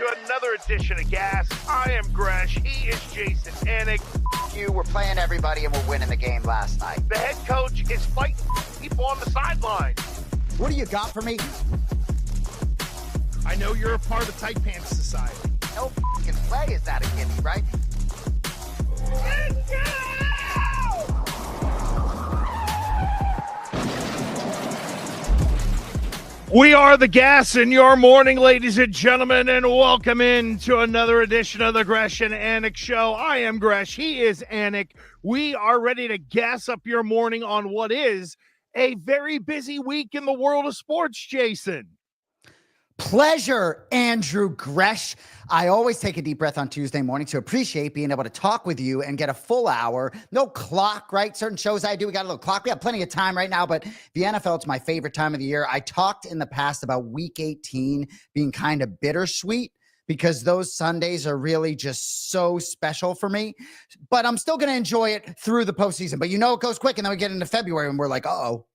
to another edition of Gas. I am Gresh. He is Jason Anik. You were playing everybody and we're winning the game last night. The head coach is fighting people on the sideline. What do you got for me? I know you're a part of Tight Pants Society. No fucking play is that a gimme, right? Let's go! We are the Gas in your morning, ladies and gentlemen, and welcome in to another edition of the Gresh and Anik Show. I am Gresh. He is Anik. We are ready to gas up your morning on what is a very busy week in the world of sports, Jason. Pleasure, Andrew Gresh. I always take a deep breath on Tuesday morning to appreciate being able to talk with you and get a full hour. No clock, right? Certain shows I do, we got a little clock. We have plenty of time right now, but the NFL, it's my favorite time of the year. I talked in the past about week 18 being kind of bittersweet because those Sundays are really just so special for me. But I'm still going to enjoy it through the postseason. But you know it goes quick, and then we get into February and we're like, uh-oh.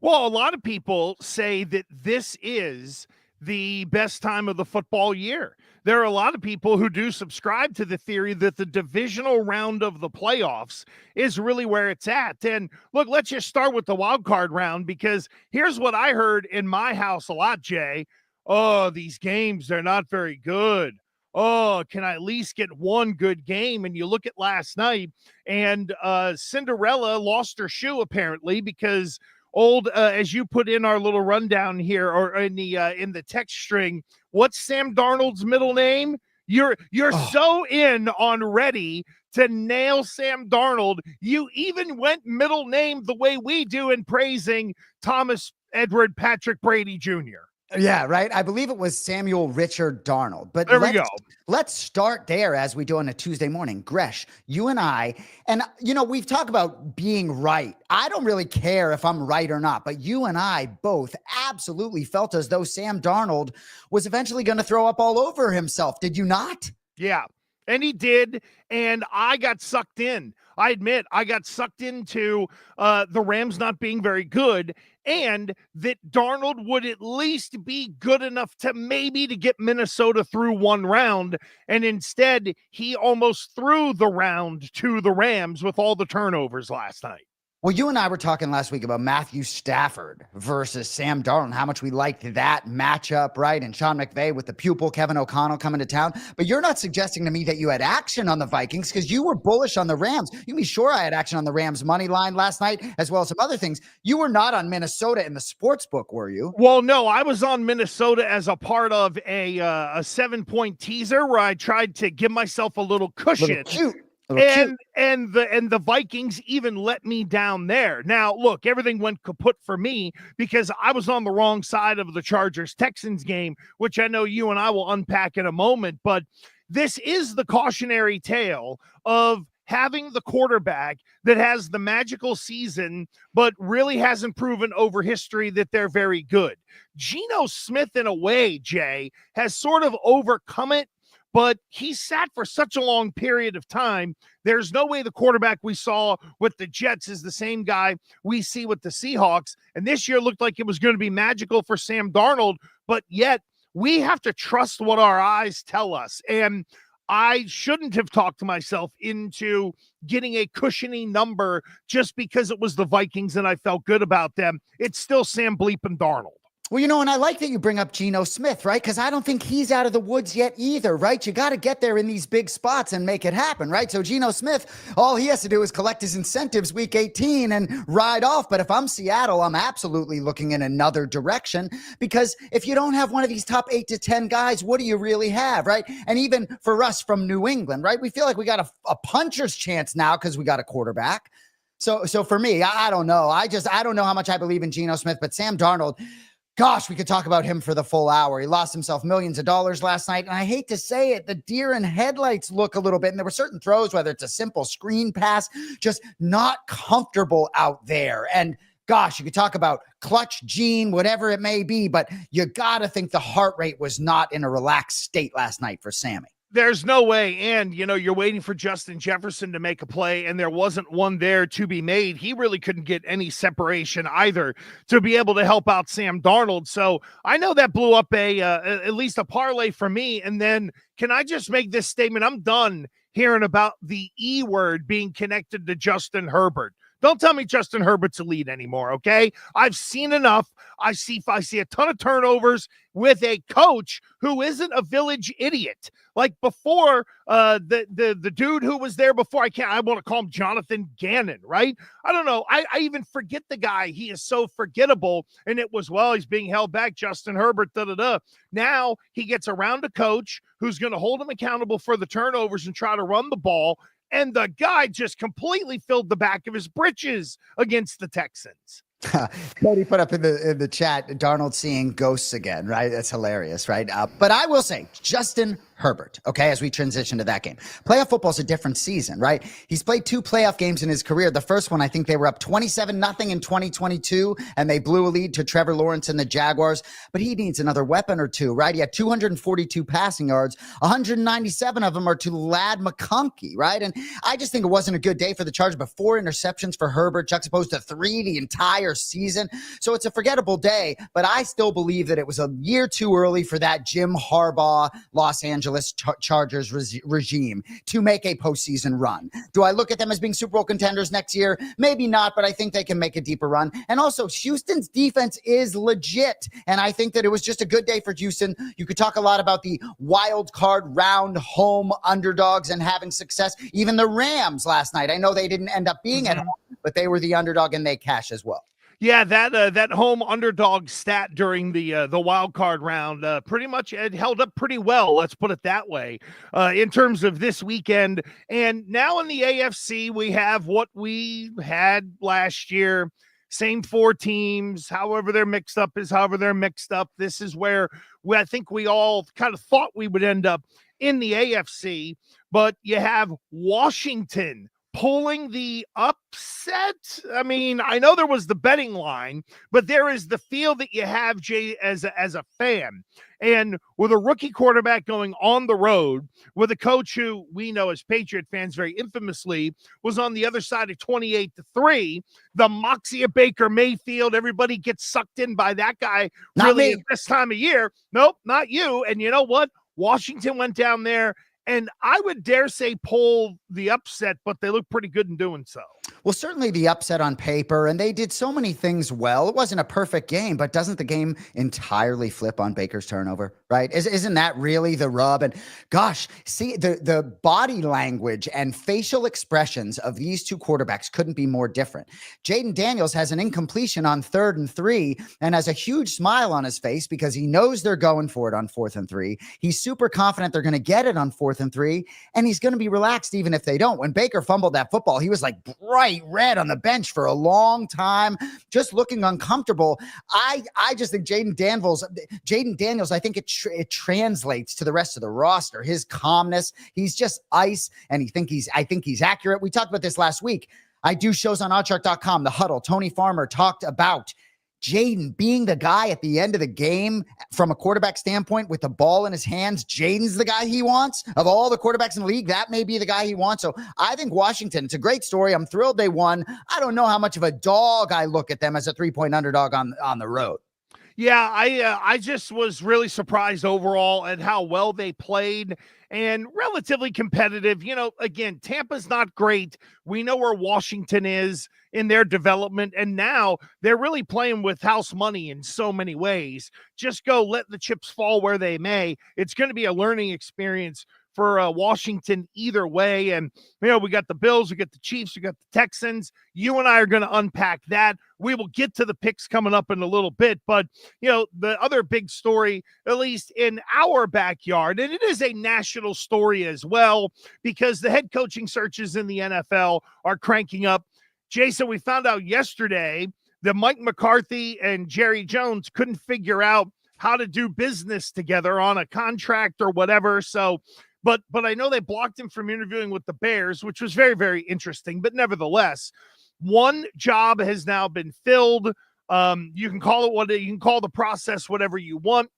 Well, a lot of people say that this is the best time of the football year. There are a lot of people who do subscribe to the theory that the divisional round of the playoffs is really where it's at. And look, let's just start with the wild card round, because here's what I heard in my house a lot, Jay. Oh, these games, they're not very good. Oh, can I at least get one good game? And you look at last night, and Cinderella lost her shoe apparently because as you put in our little rundown here, or in the text string, what's Sam Darnold's middle name? You're so in on ready to nail Sam Darnold. You even went middle name the way we do in praising Thomas Edward Patrick Brady Jr. Yeah, right. I believe it was Samuel Richard Darnold. But there we go. Let's start there as we do on a Tuesday morning. Gresh, you and I, and we've talked about being right. I don't really care if I'm right or not, but you and I both absolutely felt as though Sam Darnold was eventually going to throw up all over himself. Did you not? Yeah, and he did, and I got sucked in. I admit I got sucked into the Rams not being very good, and that Darnold would at least be good enough to maybe to get Minnesota through one round, and instead he almost threw the round to the Rams with all the turnovers last night. Well, you and I were talking last week about Matthew Stafford versus Sam Darnold, how much we liked that matchup, right? And Sean McVay with the pupil, Kevin O'Connell, coming to town. But you're not suggesting to me that you had action on the Vikings because you were bullish on the Rams. You can be sure I had action on the Rams money line last night, as well as some other things. You were not on Minnesota in the sports book, were you? Well, no, I was on Minnesota as a part of a 7-point teaser where I tried to give myself a little cushion. And the Vikings even let me down there. Now, look, everything went kaput for me because I was on the wrong side of the Chargers-Texans game, which I know you and I will unpack in a moment. But this is the cautionary tale of having the quarterback that has the magical season, but really hasn't proven over history that they're very good. Geno Smith, in a way, Jay, has sort of overcome it. But he sat for such a long period of time. There's no way the quarterback we saw with the Jets is the same guy we see with the Seahawks. And this year looked like it was going to be magical for Sam Darnold. But yet we have to trust what our eyes tell us. And I shouldn't have talked myself into getting a cushiony number just because it was the Vikings and I felt good about them. It's still Sam Bleepin' Darnold. Well, and I like that you bring up Geno Smith, right? Because I don't think he's out of the woods yet either, right? You got to get there in these big spots and make it happen, right? So Geno Smith, all he has to do is collect his incentives week 18 and ride off. But if I'm Seattle, I'm absolutely looking in another direction, because if you don't have one of these top 8 to 10 guys, what do you really have, right? And even for us from New England, right? We feel like we got a puncher's chance now because we got a quarterback. So for me, I don't know. I don't know how much I believe in Geno Smith, but Sam Darnold, gosh, we could talk about him for the full hour. He lost himself millions of dollars last night. And I hate to say it, the deer in headlights look a little bit. And there were certain throws, whether it's a simple screen pass, just not comfortable out there. And gosh, you could talk about clutch gene, whatever it may be, but you got to think the heart rate was not in a relaxed state last night for Sammy. There's no way. And, you're waiting for Justin Jefferson to make a play, and there wasn't one there to be made. He really couldn't get any separation either to be able to help out Sam Darnold. So I know that blew up at least a parlay for me. And then can I just make this statement? I'm done hearing about the E word being connected to Justin Herbert. Don't tell me Justin Herbert's elite anymore, okay? I've seen enough. I see a ton of turnovers with a coach who isn't a village idiot. Like before, the dude who was there before, I want to call him Jonathan Gannon, right? I don't know. I even forget the guy. He is so forgettable. And it was, he's being held back, Justin Herbert, da-da-da. Now he gets around a coach who's going to hold him accountable for the turnovers and try to run the ball. And the guy just completely filled the back of his britches against the Texans. Cody put up in the chat, Darnold seeing ghosts again, right? That's hilarious, right? But I will say, Justin Herbert, okay, as we transition to that game. Playoff football is a different season, right? He's played 2 playoff games in his career. The first one, I think they were up 27-0 in 2022, and they blew a lead to Trevor Lawrence and the Jaguars. But he needs another weapon or two, right? He had 242 passing yards. 197 of them are to Lad McConkey, right? And I just think it wasn't a good day for the Chargers, but 4 interceptions for Herbert, juxtaposed to 3 the entire season. So it's a forgettable day, but I still believe that it was a year too early for that Jim Harbaugh Los Angeles Chargers regime to make a postseason run. Do I look at them as being Super Bowl contenders next year? Maybe not, but I think they can make a deeper run. And also, Houston's defense is legit, and I think that it was just a good day for Houston. You could talk a lot about the wild card round home underdogs and having success. Even the Rams last night, I know they didn't end up being at home, but they were the underdog and they cash as well. Yeah, that home underdog stat during the wild card round pretty much it held up pretty well. Let's put it that way. In terms of this weekend, and now in the AFC, we have what we had last year. Same 4 teams. However they're mixed up is however they're mixed up. This is where I think we all kind of thought we would end up in the AFC. But you have Washington pulling the upset. I mean, I know there was the betting line, but there is the feel that you have, Jay, as a fan. And with a rookie quarterback going on the road, with a coach who we know as Patriot fans very infamously was on the other side of 28-3, the moxie of Baker Mayfield, everybody gets sucked in by that guy really at this time of year. Nope, not you. And you know what? Washington went down there and I would dare say pull the upset, but they look pretty good in doing so. Well, certainly the upset on paper, and they did so many things well. It wasn't a perfect game, but doesn't the game entirely flip on Baker's turnover, right? Isn't that really the rub? And gosh, see, the body language and facial expressions of these two quarterbacks couldn't be more different. Jaden Daniels has an incompletion on 3rd and 3 and has a huge smile on his face because he knows they're going for it on 4th and 3. He's super confident they're going to get it on 4th and 3, and he's going to be relaxed even if they don't. When Baker fumbled that football, he was like bright red on the bench for a long time, just looking uncomfortable. I just think Jaden Daniels, I think it translates to the rest of the roster. His calmness, he's just ice, and I think he's accurate. We talked about this last week. I do shows on oddchart.com, The Huddle. Tony Farmer talked about Jaden being the guy at the end of the game from a quarterback standpoint with the ball in his hands. Jaden's the guy he wants. Of all the quarterbacks in the league, that may be the guy he wants. So I think Washington, it's a great story. I'm thrilled they won. I don't know how much of a dog I look at them as a 3-point underdog on the road. Yeah, I just was really surprised overall at how well they played and relatively competitive. You know, again, Tampa's not great. We know where Washington is in their development, and now they're really playing with house money in so many ways. Just go let the chips fall where they may. It's going to be a learning experience for Washington either way. And, you know, we got the Bills, we got the Chiefs, we got the Texans. You and I are going to unpack that. We will get to the picks coming up in a little bit. But, you know, the other big story, at least in our backyard, and it is a national story as well, because the head coaching searches in the NFL are cranking up. Jason, we found out yesterday that Mike McCarthy and Jerry Jones couldn't figure out how to do business together on a contract or whatever. So, but I know they blocked him from interviewing with the Bears, which was very, very interesting. But nevertheless, one job has now been filled. You can call it you can call the process whatever you want.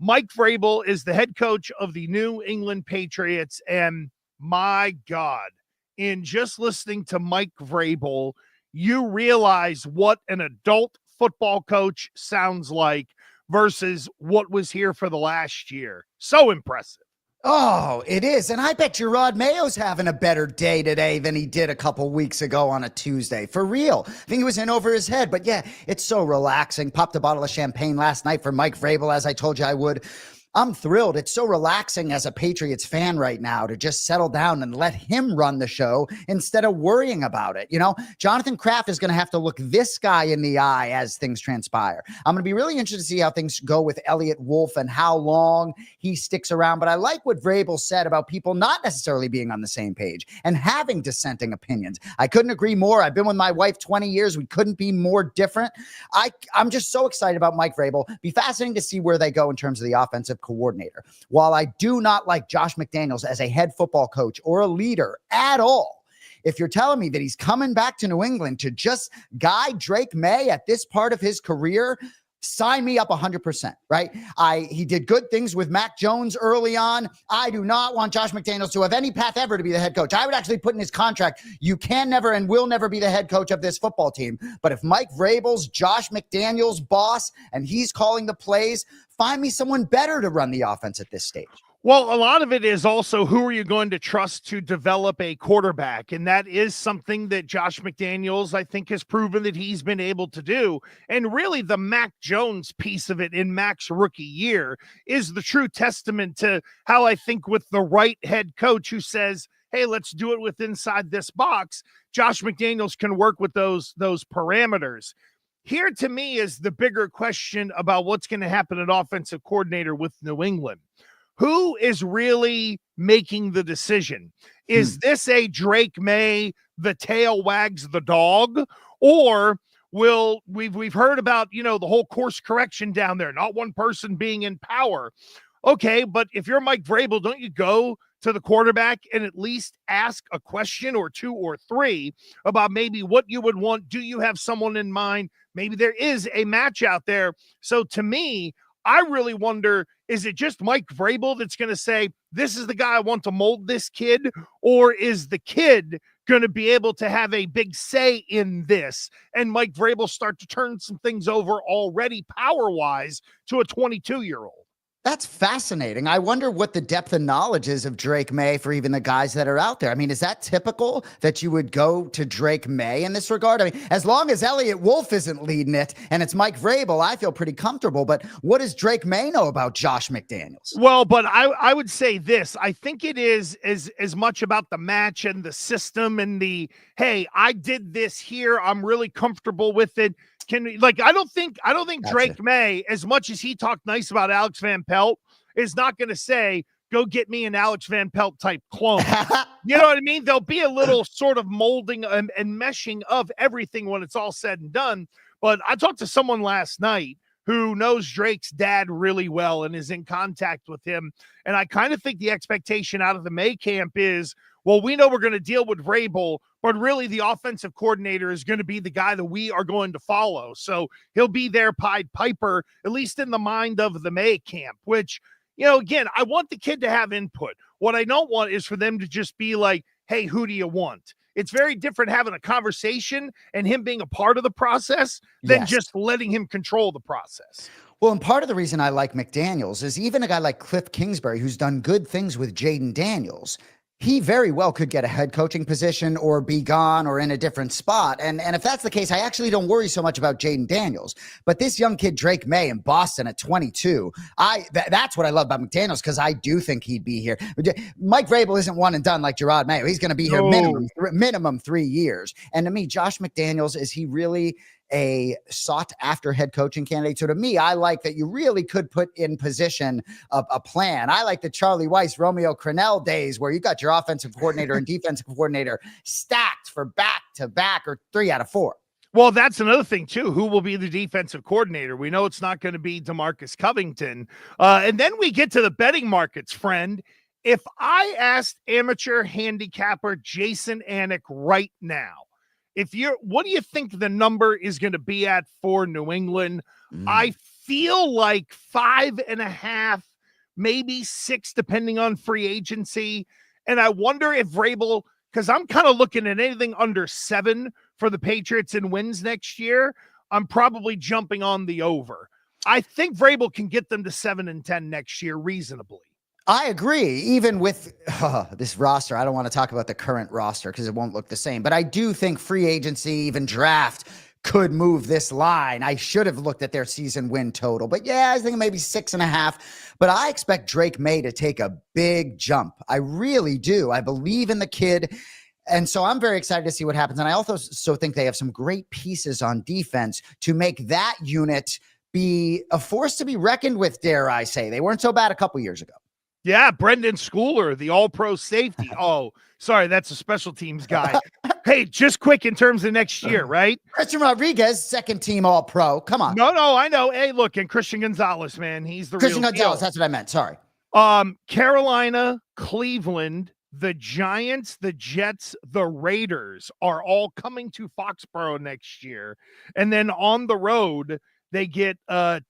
Mike Vrabel is the head coach of the New England Patriots, and my God, in just listening to Mike Vrabel, you realize what an adult football coach sounds like versus what was here for the last year. So impressive. Oh, it is. And I bet Gerard Mayo's having a better day today than he did a couple weeks ago on a Tuesday. For real. I think he was in over his head. But yeah, it's so relaxing. Popped a bottle of champagne last night for Mike Vrabel, as I told you I would. I'm thrilled. It's so relaxing as a Patriots fan right now to just settle down and let him run the show instead of worrying about it. You know, Jonathan Kraft is going to have to look this guy in the eye as things transpire. I'm going to be really interested to see how things go with Elliott Wolf and how long he sticks around. But I like what Vrabel said about people not necessarily being on the same page and having dissenting opinions. I couldn't agree more. I've been with my wife 20 years. We couldn't be more different. I'm just so excited about Mike Vrabel. Be fascinating to see where they go in terms of the offensive coordinator. While I do not like Josh McDaniels as a head football coach or a leader at all, if you're telling me that he's coming back to New England to just guide Drake May at this part of his career, sign me up 100%, right? He did good things with Mac Jones early on. I do not want Josh McDaniels to have any path ever to be the head coach. I would actually put in his contract, you can never and will never be the head coach of this football team. But if Mike Vrabel's Josh McDaniels' boss and he's calling the plays, find me someone better to run the offense at this stage. Well, a lot of it is also who are you going to trust to develop a quarterback? And that is something that Josh McDaniels, I think, has proven that he's been able to do. And really the Mac Jones piece of it in Mac's rookie year is the true testament to how I think with the right head coach who says, hey, let's do it with inside this box, Josh McDaniels can work with those parameters. Here to me is the bigger question about what's going to happen at offensive coordinator with New England. Who is really making the decision? Is this a Drake May, the tail wags the dog? Or will we've heard about, you know, the whole course correction down there, not one person being in power. Okay, but if you're Mike Vrabel, don't you go to the quarterback and at least ask a question or two or three about maybe what you would want? Do you have someone in mind? Maybe there is a match out there. So to me, I really wonder, is it just Mike Vrabel that's going to say, this is the guy I want to mold this kid? Or is the kid going to be able to have a big say in this? And Mike Vrabel start to turn some things over already power-wise to a 22-year-old? That's fascinating. I wonder what the depth of knowledge is of Drake May for even the guys that are out there. I mean, is that typical that you would go to Drake May in this regard? I mean, as long as Elliott Wolf isn't leading it and it's Mike Vrabel, I feel pretty comfortable. But what does Drake May know about Josh McDaniels? Well, but I would say this. I think it is as much about the match and the system and the, hey, I did this here, I'm really comfortable with it. I don't think Drake May, as much as he talked nice about Alex Van Pelt, is not going to say, go get me an Alex Van Pelt type clone. You know what I mean? There'll be a little sort of molding and meshing of everything when it's all said and done. But I talked to someone last night who knows Drake's dad really well and is in contact with him. And I kind of think the expectation out of the May camp is, well, we know we're going to deal with Vrabel, but really the offensive coordinator is going to be the guy that we are going to follow. So he'll be their Pied Piper, at least in the mind of the May camp, which, you know, again, I want the kid to have input. What I don't want is for them to just be like, hey, who do you want? It's very different having a conversation and him being a part of the process than just letting him control the process. Well, and part of the reason I like McDaniels is even a guy like Cliff Kingsbury, who's done good things with Jaden Daniels, he very well could get a head coaching position or be gone or in a different spot. And if that's the case, I actually don't worry so much about Jaden Daniels. But this young kid, Drake May in Boston at 22, that's what I love about McDaniels, because I do think he'd be here. Mike Vrabel isn't one and done like Gerard Mayo. He's going to be here minimum 3 years. And to me, Josh McDaniels, is he really a sought after head coaching candidate? So to me, I like that you really could put in position a plan. I like the Charlie Weiss, Romeo Crennel days where you got your offensive coordinator and defensive coordinator stacked for back to back or 3 out of 4. Well, that's another thing too. Who will be the defensive coordinator? We know it's not going to be DeMarcus Covington. And then we get to the betting markets, friend. If I asked amateur handicapper Jason Anik right now, what do you think the number is going to be at for New England? I feel like 5.5, maybe 6, depending on free agency. And I wonder if Vrabel, because I'm kind of looking at anything under 7 for the Patriots in wins next year, I'm probably jumping on the over. I think Vrabel can get them to 7-10 next year reasonably. I agree. Even with this roster, I don't want to talk about the current roster because it won't look the same, but I do think free agency, even draft, could move this line. I should have looked at their season win total, but yeah, I think maybe 6.5. But I expect Drake May to take a big jump. I really do. I believe in the kid. And so I'm very excited to see what happens. And I also think they have some great pieces on defense to make that unit be a force to be reckoned with, dare I say. They weren't so bad a couple years ago. Yeah, Brendan Schooler, the all-pro safety. Oh, sorry, that's a special teams guy. Hey, just quick in terms of next year, right? Christian Rodriguez, second team all-pro. Come on. No, I know. Hey, look, and Christian Gonzalez, man, he's the Christian real Gonzalez, deal. that's what I meant. Sorry. Carolina, Cleveland, the Giants, the Jets, the Raiders are all coming to Foxborough next year. And then on the road, they get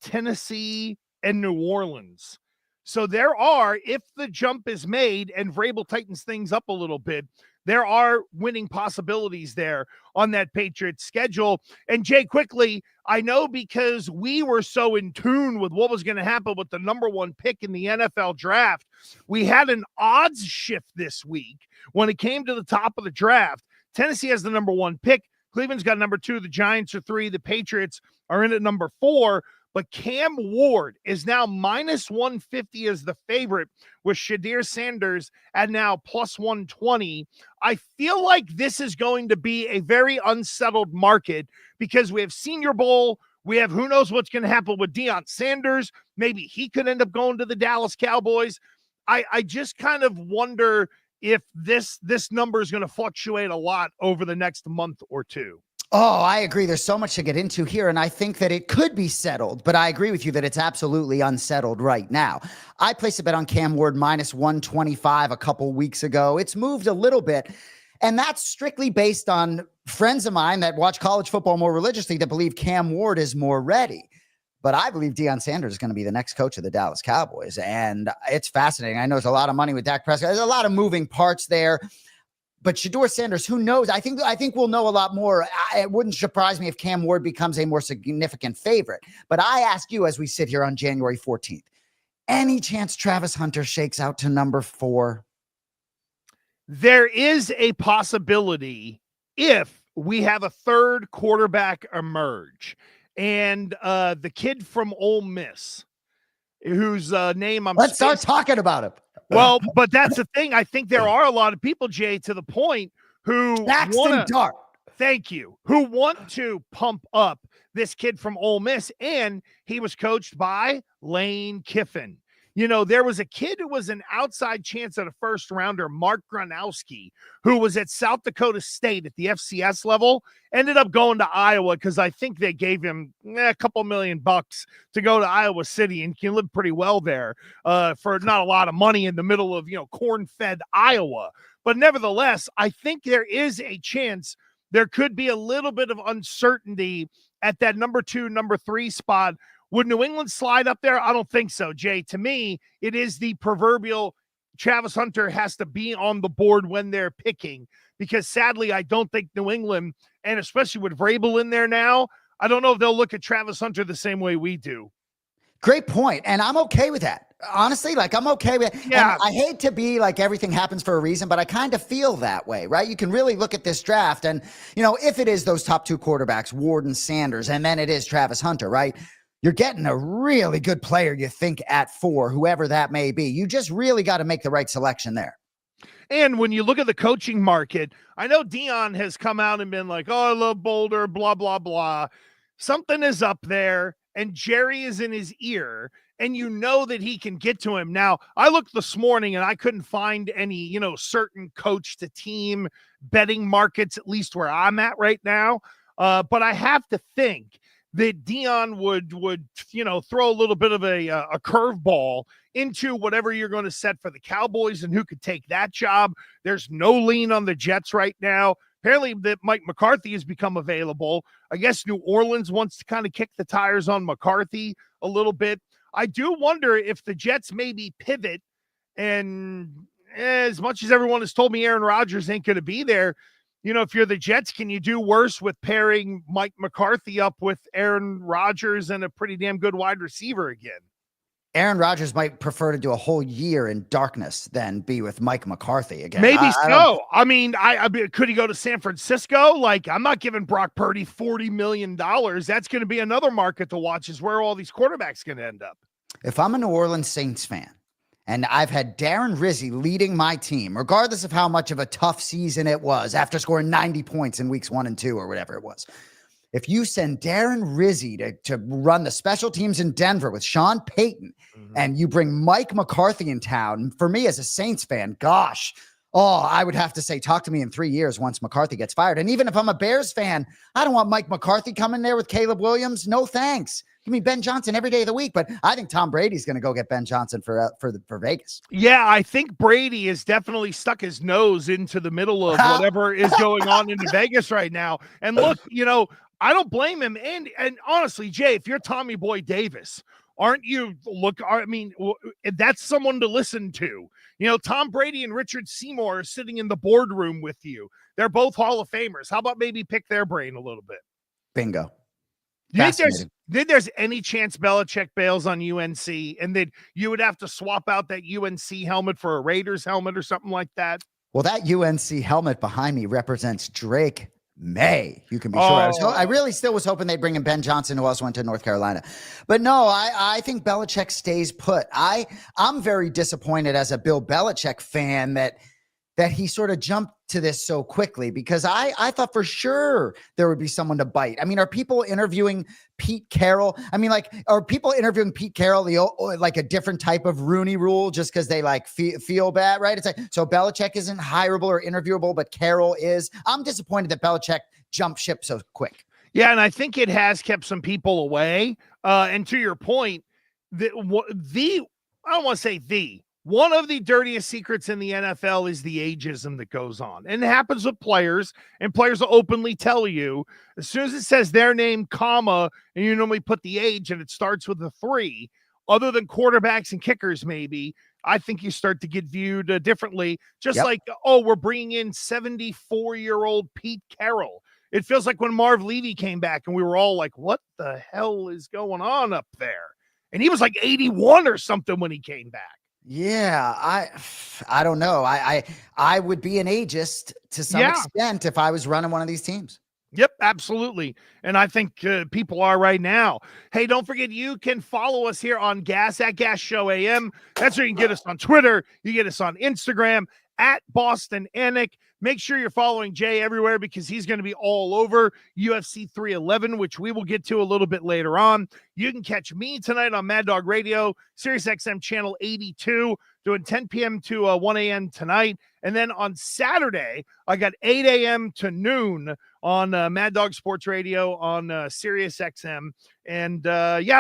Tennessee and New Orleans. So there are, if the jump is made and Vrabel tightens things up a little bit, there are winning possibilities there on that Patriots schedule. And Jay, quickly, I know because we were so in tune with what was going to happen with the number 1 pick in the NFL draft, we had an odds shift this week when it came to the top of the draft. Tennessee has the number 1 pick. Cleveland's got number 2. The Giants are 3. The Patriots are in at number 4. But Cam Ward is now minus 150 as the favorite with Shadir Sanders at now plus 120. I feel like this is going to be a very unsettled market because we have Senior Bowl. We have who knows what's going to happen with Deion Sanders. Maybe he could end up going to the Dallas Cowboys. I just kind of wonder if this number is going to fluctuate a lot over the next month or two. Oh, I agree. There's so much to get into here, and I think that it could be settled, but I agree with you that it's absolutely unsettled right now. I placed a bet on Cam Ward minus 125 a couple weeks ago. It's moved a little bit, and that's strictly based on friends of mine that watch college football more religiously that believe Cam Ward is more ready. But I believe Deion Sanders is going to be the next coach of the Dallas Cowboys, and it's fascinating. I know there's a lot of money with Dak Prescott. There's a lot of moving parts there. But Shadir Sanders, who knows? I think we'll know a lot more. It wouldn't surprise me if Cam Ward becomes a more significant favorite. But I ask you as we sit here on January 14th, any chance Travis Hunter shakes out to number 4? There is a possibility if we have a third quarterback emerge. And the kid from Ole Miss, whose name I'm Let's start talking about him. Well, but that's the thing. I think there are a lot of people, Jay, to the point who want to pump up this kid from Ole Miss, and he was coached by Lane Kiffin. You know, there was a kid who was an outside chance at a first rounder, Mark Gronowski, who was at South Dakota State at the FCS level, ended up going to Iowa because I think they gave him a couple $1 million to go to Iowa City and can live pretty well there for not a lot of money in the middle of, corn-fed Iowa. But nevertheless, I think there is a chance there could be a little bit of uncertainty at that number 2, number 3 spot. Would New England slide up there? I don't think so, Jay. To me, it is the proverbial Travis Hunter has to be on the board when they're picking because sadly, I don't think New England, and especially with Vrabel in there now, I don't know if they'll look at Travis Hunter the same way we do. Great point. And I'm okay with that. Honestly, I'm okay with it. Yeah. And I hate to be like everything happens for a reason, but I kind of feel that way, right? You can really look at this draft and, if it is those top 2 quarterbacks, Ward and Sanders, and then it is Travis Hunter, right? You're getting a really good player, you think, at 4, whoever that may be. You just really got to make the right selection there. And when you look at the coaching market, I know Deion has come out and been like, oh, I love Boulder, blah, blah, blah. Something is up there, and Jerry is in his ear, and you know that he can get to him. Now, I looked this morning, and I couldn't find any, certain coach-to-team betting markets, at least where I'm at right now. But I have to think that Deion would throw a little bit of a curveball into whatever you're going to set for the Cowboys and who could take that job. There's no lean on the Jets right now. apparently that Mike McCarthy has become available. I guess New Orleans wants to kind of kick the tires on McCarthy a little bit. I do wonder if the Jets maybe pivot, and as much as everyone has told me Aaron Rodgers ain't going to be there, if you're the Jets, can you do worse with pairing Mike McCarthy up with Aaron Rodgers and a pretty damn good wide receiver again? Aaron Rodgers might prefer to do a whole year in darkness than be with Mike McCarthy again. Maybe so. I mean, could he go to San Francisco? Like, I'm not giving Brock Purdy $40 million. That's going to be another market to watch, is where all these quarterbacks going to end up. If I'm a New Orleans Saints fan and I've had Darren Rizzi leading my team, regardless of how much of a tough season it was after scoring 90 points in weeks 1 and 2 or whatever it was, if you send Darren Rizzi to run the special teams in Denver with Sean Payton, and you bring Mike McCarthy in town, for me as a Saints fan, gosh, I would have to say, talk to me in 3 years once McCarthy gets fired. And even if I'm a Bears fan, I don't want Mike McCarthy coming there with Caleb Williams. No thanks. Give me Ben Johnson every day of the week. But I think Tom Brady's going to go get Ben Johnson for Vegas. Yeah, I think Brady has definitely stuck his nose into the middle of whatever is going on in Vegas right now. And look, I don't blame him. And honestly, Jay, if you're Tommy Boy Davis, aren't you? That's someone to listen to. Tom Brady and Richard Seymour are sitting in the boardroom with you. They're both Hall of Famers. How about maybe pick their brain a little bit? Bingo. Do you think there's any chance Belichick bails on UNC and that you would have to swap out that UNC helmet for a Raiders helmet or something like that? Well, that UNC helmet behind me represents Drake May. You can be sure. I really still was hoping they'd bring in Ben Johnson, who also went to North Carolina. But no, I think Belichick stays put. I'm very disappointed as a Bill Belichick fan that he sort of jumped to this so quickly, because I thought for sure there would be someone to bite. I mean, are people interviewing Pete Carroll? I mean, are people interviewing Pete Carroll like a different type of Rooney Rule just because they feel bad, right? It's like, so Belichick isn't hireable or interviewable, but Carroll is. I'm disappointed that Belichick jumped ship so quick. Yeah, and I think it has kept some people away. And to your point, one of the dirtiest secrets in the NFL is the ageism that goes on. And it happens with players, and players will openly tell you, as soon as it says their name, comma, and you normally put the age and it starts with a 3, other than quarterbacks and kickers maybe, I think you start to get viewed differently. Just like, we're bringing in 74-year-old Pete Carroll. It feels like when Marv Levy came back and we were all like, what the hell is going on up there? And he was like 81 or something when he came back. Yeah, I don't know. I would be an ageist to some extent if I was running one of these teams. Yep, absolutely. And I think people are right now. Hey, don't forget, you can follow us here on Gas at Gas Show AM. That's where you can get us on Twitter. You get us on Instagram at Boston Anik. Make sure you're following Jay everywhere, because he's going to be all over UFC 311, which we will get to a little bit later on. You can catch me tonight on Mad Dog Radio, Sirius XM channel 82, doing 10 p.m. to 1 a.m. tonight. And then on Saturday, I got 8 a.m. to noon on Mad Dog Sports Radio on Sirius XM. And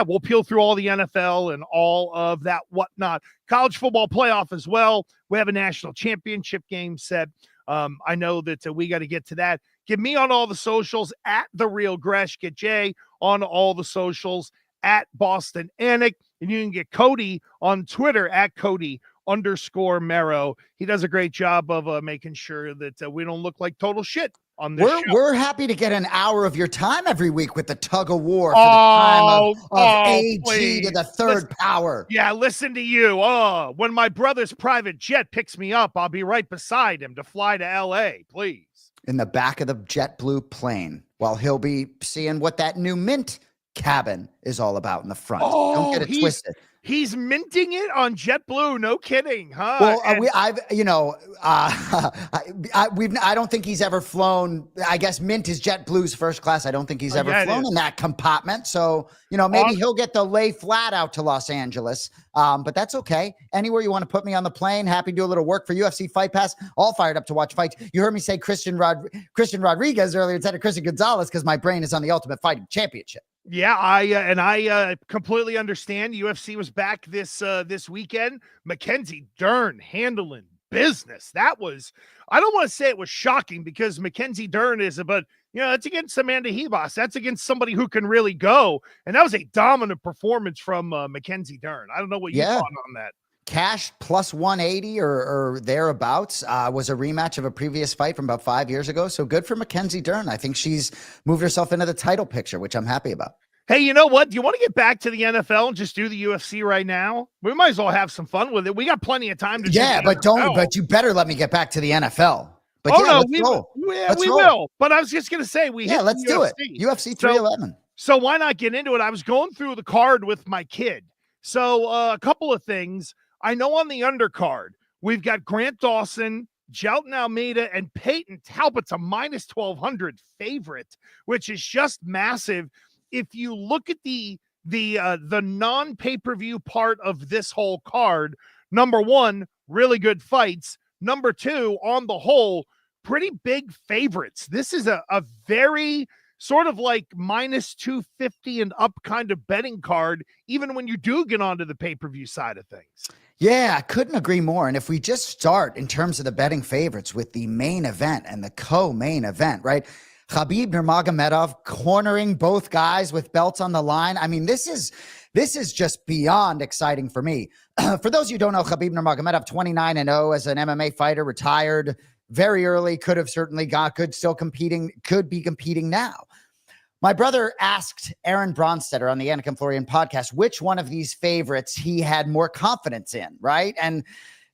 we'll peel through all the NFL and all of that whatnot. College football playoff as well. We have a national championship game set. I know that we got to get to that. Get me on all the socials at The Real Gresh. Get Jay on all the socials at Boston Anik. And you can get Cody on Twitter at Cody_Merrow. He does a great job of making sure that we don't look like total shit on this show. We're happy to get an hour of your time every week with the tug of war for the time of AG please. To the third power. Yeah, listen to you. When my brother's private jet picks me up, I'll be right beside him to fly to L.A., please. In the back of the JetBlue plane, while he'll be seeing what that new Mint cabin is all about in the front. Don't get it twisted. He's minting it on JetBlue. No kidding, huh? Well, I don't think he's ever flown. I guess Mint is JetBlue's first class. I don't think he's ever flown in that compartment. So, maybe he'll get the lay flat out to Los Angeles. But that's okay. Anywhere you want to put me on the plane, happy to do a little work for UFC Fight Pass. All fired up to watch fights. You heard me say Christian Rodriguez earlier instead of Christian Gonzalez because my brain is on the Ultimate Fighting Championship. Yeah, I completely understand. UFC was back this weekend. Mackenzie Dern handling business. That was, I don't want to say it was shocking because Mackenzie Dern is, but it's against Amanda Hebos. That's against somebody who can really go. And that was a dominant performance from Mackenzie Dern. I don't know what you thought on that. Cash plus 180 or thereabouts was a rematch of a previous fight from about 5 years ago. So good for Mackenzie Dern. I think she's moved herself into the title picture, which I'm happy about. Hey, you know what? Do you want to get back to the NFL and just do the UFC right now? We might as well have some fun with it. We got plenty of time to but you better let me get back to the NFL. But we will. But I was just going to say, let's do it. UFC 311. So why not get into it? I was going through the card with my kid. So a couple of things. I know on the undercard, we've got Grant Dawson, Jelton Almeida, and Peyton Talbot's a minus 1,200 favorite, which is just massive. If you look at the non-pay-per-view part of this whole card, number one, really good fights. Number two, on the whole, pretty big favorites. This is a very sort of like minus 250 and up kind of betting card, even when you do get onto the pay-per-view side of things. Yeah, I couldn't agree more. And if we just start in terms of the betting favorites with the main event and the co-main event, right? Khabib Nurmagomedov cornering both guys with belts on the line. I mean, this is just beyond exciting for me. For those of you who don't know, Khabib Nurmagomedov, 29-0 as an MMA fighter, retired very early, could be competing now. My brother asked Aaron Bronstetter on the Anik and Florian podcast which one of these favorites he had more confidence in, right? And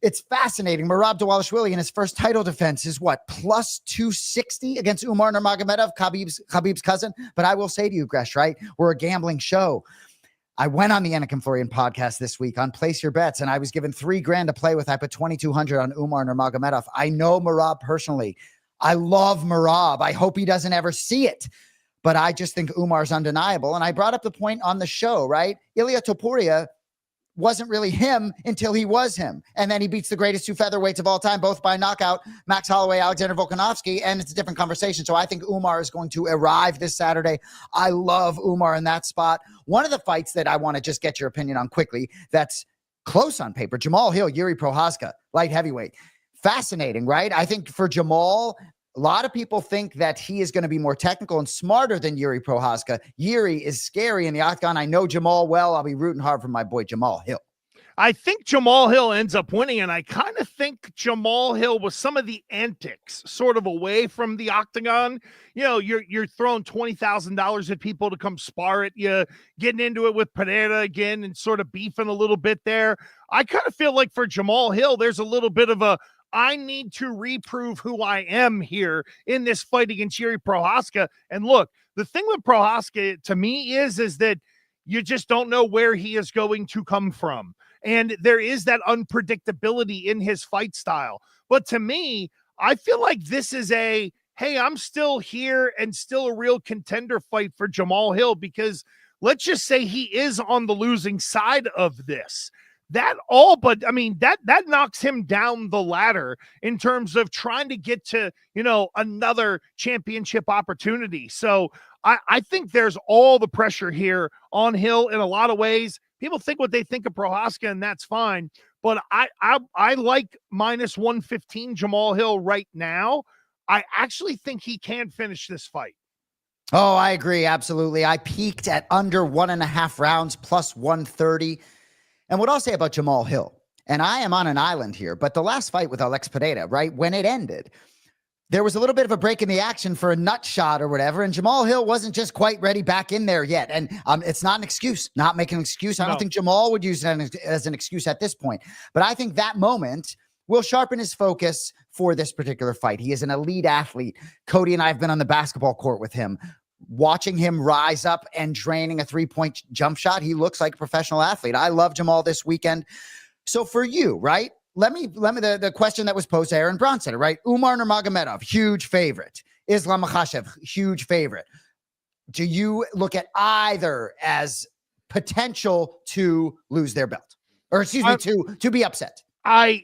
it's fascinating. Merab Dvalishvili in his first title defense is plus 260 against Umar Nurmagomedov, Khabib's cousin. But I will say to you, Gresh, right? We're a gambling show. I went on the Anik and Florian podcast this week on Place Your Bets, and I was given $3,000 to play with. I put 2,200 on Umar Nurmagomedov. I know Merab personally. I love Merab. I hope he doesn't ever see it. But I just think Umar's undeniable. And I brought up the point on the show, right? Ilia Topuria wasn't really him until he was him. And then he beats the greatest two featherweights of all time, both by knockout, Max Holloway, Alexander Volkanovski, and it's a different conversation. So I think Umar is going to arrive this Saturday. I love Umar in that spot. One of the fights that I want to just get your opinion on quickly that's close on paper, Jamal Hill, Yuri Prochazka, light heavyweight. Fascinating, right? I think for Jamal, a lot of people think that he is going to be more technical and smarter than Yuri Prochazka. Yuri is scary in the octagon. I know Jamal well. I'll be rooting hard for my boy Jamal Hill. I think Jamal Hill ends up winning, and I kind of think Jamal Hill with some of the antics sort of away from the octagon. You're throwing $20,000 at people to come spar at you, getting into it with Pereira again and sort of beefing a little bit there. I kind of feel like for Jamal Hill, there's a little bit of I need to reprove who I am here in this fight against Yuri Prochazka. And look, the thing with Prochazka to me is that you just don't know where he is going to come from. And there is that unpredictability in his fight style. But to me, I feel like this is hey, I'm still here and still a real contender fight for Jamal Hill, because let's just say he is on the losing side of this. That knocks him down the ladder in terms of trying to get to, another championship opportunity. So I think there's all the pressure here on Hill in a lot of ways. People think what they think of Prochazka, and that's fine. But I like minus 115 Jamal Hill right now. I actually think he can finish this fight. Oh, I agree. Absolutely. I peaked at under 1.5 rounds plus 130. And what I'll say about Jamal Hill, and I am on an island here, but the last fight with Alex Pereira, right, when it ended, there was a little bit of a break in the action for a nut shot or whatever, and Jamal Hill wasn't just quite ready back in there yet. And it's not an excuse, not making an excuse. I don't think Jamal would use it as an excuse at this point. But I think that moment will sharpen his focus for this particular fight. He is an elite athlete. Cody and I have been on the basketball court with him. Watching him rise up and draining a 3-point jump shot, he looks like a professional athlete. I love Jamal this weekend. So for you, right? Let me the question that was posed to Aaron Bronstetter, right? Umar Nurmagomedov, huge favorite. Islam Makhachev, huge favorite. Do you look at either as potential to lose their belt, or excuse me, to be upset? Merab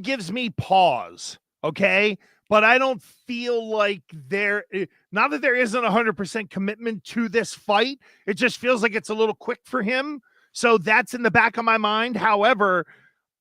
gives me pause. Okay. But I don't feel like not that there isn't 100% commitment to this fight. It just feels like it's a little quick for him. So that's in the back of my mind. However,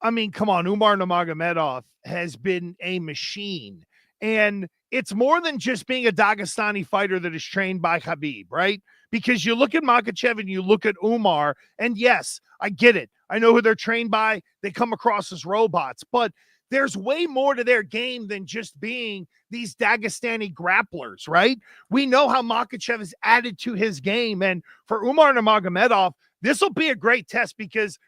I mean, come on, Umar Nurmagomedov has been a machine. And it's more than just being a Dagestani fighter that is trained by Khabib, right? Because you look at Makhachev and you look at Umar, and yes, I get it. I know who they're trained by. They come across as robots, but there's way more to their game than just being these Dagestani grapplers, right? We know how Makhachev has added to his game. And for Umar Nurmagomedov, this will be a great test because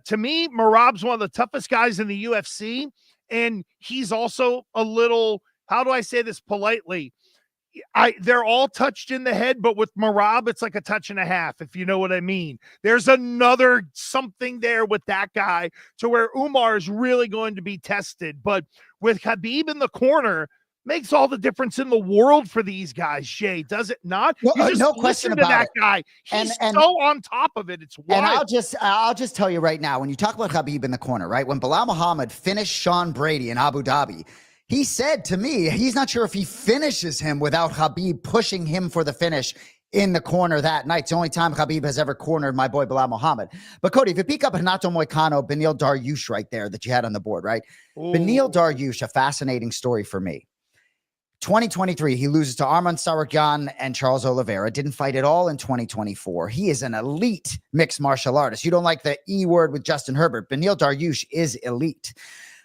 to me, Merab's one of the toughest guys in the UFC. And he's also a little, how do I say this politely? They're all touched in the head, but with Merab, it's like a touch and a half, if you know what I mean. There's another something there with that guy to where Umar is really going to be tested. But with Khabib in the corner, makes all the difference in the world for these guys, Jay, does it not? No, no question about that it. Guy. He's so on top of it. It's wild. And I'll just tell you right now, when you talk about Khabib in the corner, right? When Bilal Muhammad finished Sean Brady in Abu Dhabi, he said to me, he's not sure if he finishes him without Khabib pushing him for the finish in the corner that night. It's the only time Khabib has ever cornered my boy Bilal Muhammad. But Cody, if you pick up Renato Moicano, Beneil Dariush right there that you had on the board, right? Ooh. Beneil Dariush, a fascinating story for me. 2023, he loses to Arman Tsarukyan and Charles Oliveira. Didn't fight at all in 2024. He is an elite mixed martial artist. You don't like the E word with Justin Herbert. Beneil Dariush is elite.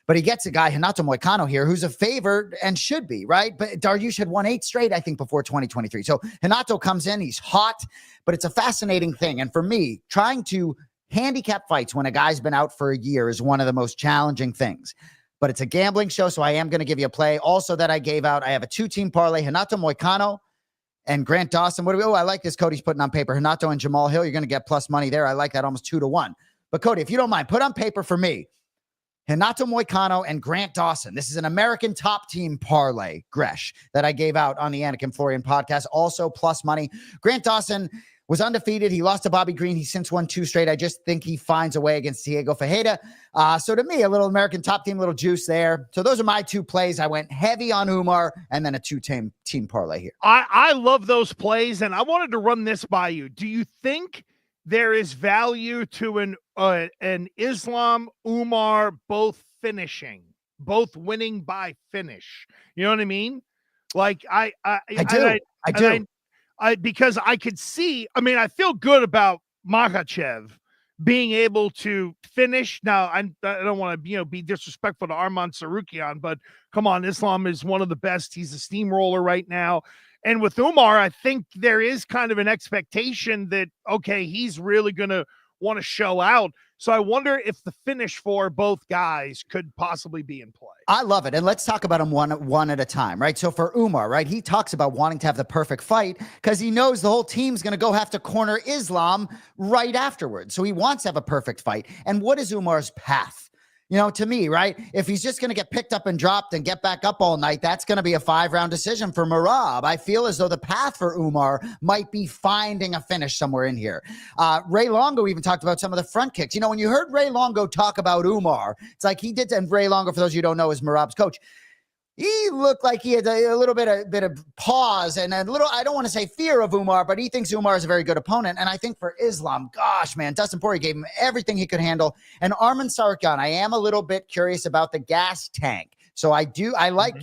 But he gets a guy, Renato Moicano here, who's a favorite and should be, right? But Dariush had won 8 straight, I think, before 2023. So Renato comes in, he's hot, but it's a fascinating thing. And for me, trying to handicap fights when a guy's been out for a year is one of the most challenging things. But it's a gambling show, so I am going to give you a play. Also that I gave out, I have a 2-team parlay, Renato Moicano and Grant Dawson. I like this Cody's putting on paper. Renato and Jamal Hill, you're going to get plus money there. I like that, almost 2-1. But Cody, if you don't mind, put on paper for me, Renato Moicano and Grant Dawson. This is an American top team parlay, Gresh, that I gave out on the Anik and Florian podcast. Also plus money. Grant Dawson was undefeated. He lost to Bobby Green. He's since won 2 straight. I just think he finds a way against Diego Ferreira. So to me, a little American top team, little juice there. So those are my 2 plays. I went heavy on Umar and then a 2-team parlay here. I love those plays, and I wanted to run this by you. Do you think there is value to an Islam Umar both finishing, both winning by finish? You know what I mean? Like I do. Because I could see, I mean, I feel good about Makhachev being able to finish. Now, I don't want to, be disrespectful to Arman Tsarukyan, but come on, Islam is one of the best. He's a steamroller right now. And with Umar, I think there is kind of an expectation that, okay, he's really going to want to show out. So I wonder if the finish for both guys could possibly be in play. I love it. And let's talk about them one at a time, right? So for Umar, right, he talks about wanting to have the perfect fight because he knows the whole team's going to go have to corner Islam right afterwards. So he wants to have a perfect fight. And what is Umar's path? To me, right? If he's just going to get picked up and dropped and get back up all night, that's going to be a 5-round decision for Merab. I feel as though the path for Umar might be finding a finish somewhere in here. Ray Longo even talked about some of the front kicks. When you heard Ray Longo talk about Umar, it's like he did, and Ray Longo, for those of you who don't know, is Merab's coach. He looked like he had a little bit of pause and a little, I don't want to say fear of Umar, but he thinks Umar is a very good opponent. And I think for Islam, gosh, man, Dustin Poirier gave him everything he could handle. And Arman Tsarukyan, I am a little bit curious about the gas tank. So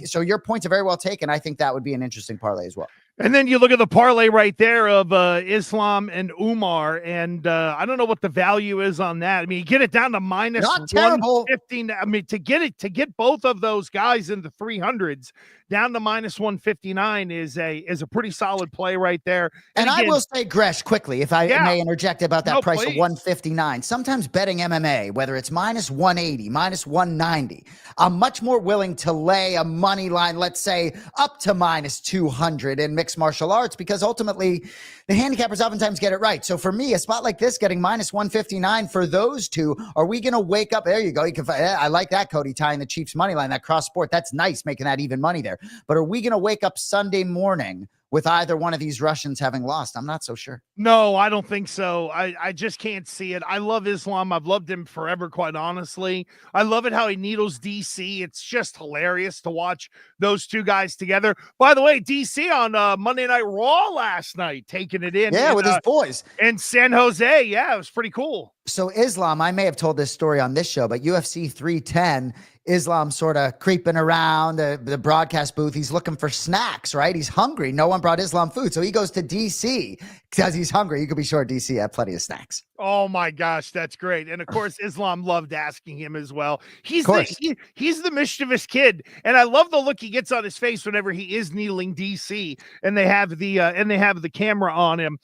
so your points are very well taken. I think that would be an interesting parlay as well. And then you look at the parlay right there of Islam and Umar, and I don't know what the value is on that. I mean, you get it down to minus not terrible. 115. I mean, to get both of those guys in the 300s down to minus 159 is a pretty solid play right there. And again, I will say, Gresh, quickly, if I may interject about that price please. Of 159. Sometimes betting MMA, whether it's minus 180, minus 190, I'm much more willing to lay a money line, let's say, up to minus 200 in mixed martial arts, because ultimately the handicappers oftentimes get it right. So for me, a spot like this getting minus 159 for those two, are we going to wake up? There you go. I like that, Cody, tying the Chiefs money line, that cross sport. That's nice, making that even money there. But are we going to wake up Sunday morning with either one of these Russians having lost? I'm not so sure. No, I don't think so. I just can't see it. I love Islam. I've loved him forever, quite honestly. I love it how he needles DC. It's just hilarious to watch those two guys together. By the way, DC on Monday Night Raw last night, taking it in. Yeah, with his boys. In San Jose. Yeah, it was pretty cool. So Islam, I may have told this story on this show, but UFC 310, Islam sort of creeping around the broadcast booth. He's looking for snacks, right? He's hungry. No one brought Islam food. So he goes to DC because he's hungry. You could be sure DC had plenty of snacks. Oh my gosh, that's great. And of course, Islam loved asking him as well. He's the mischievous kid. And I love the look he gets on his face whenever he is needling DC and they have the camera on him.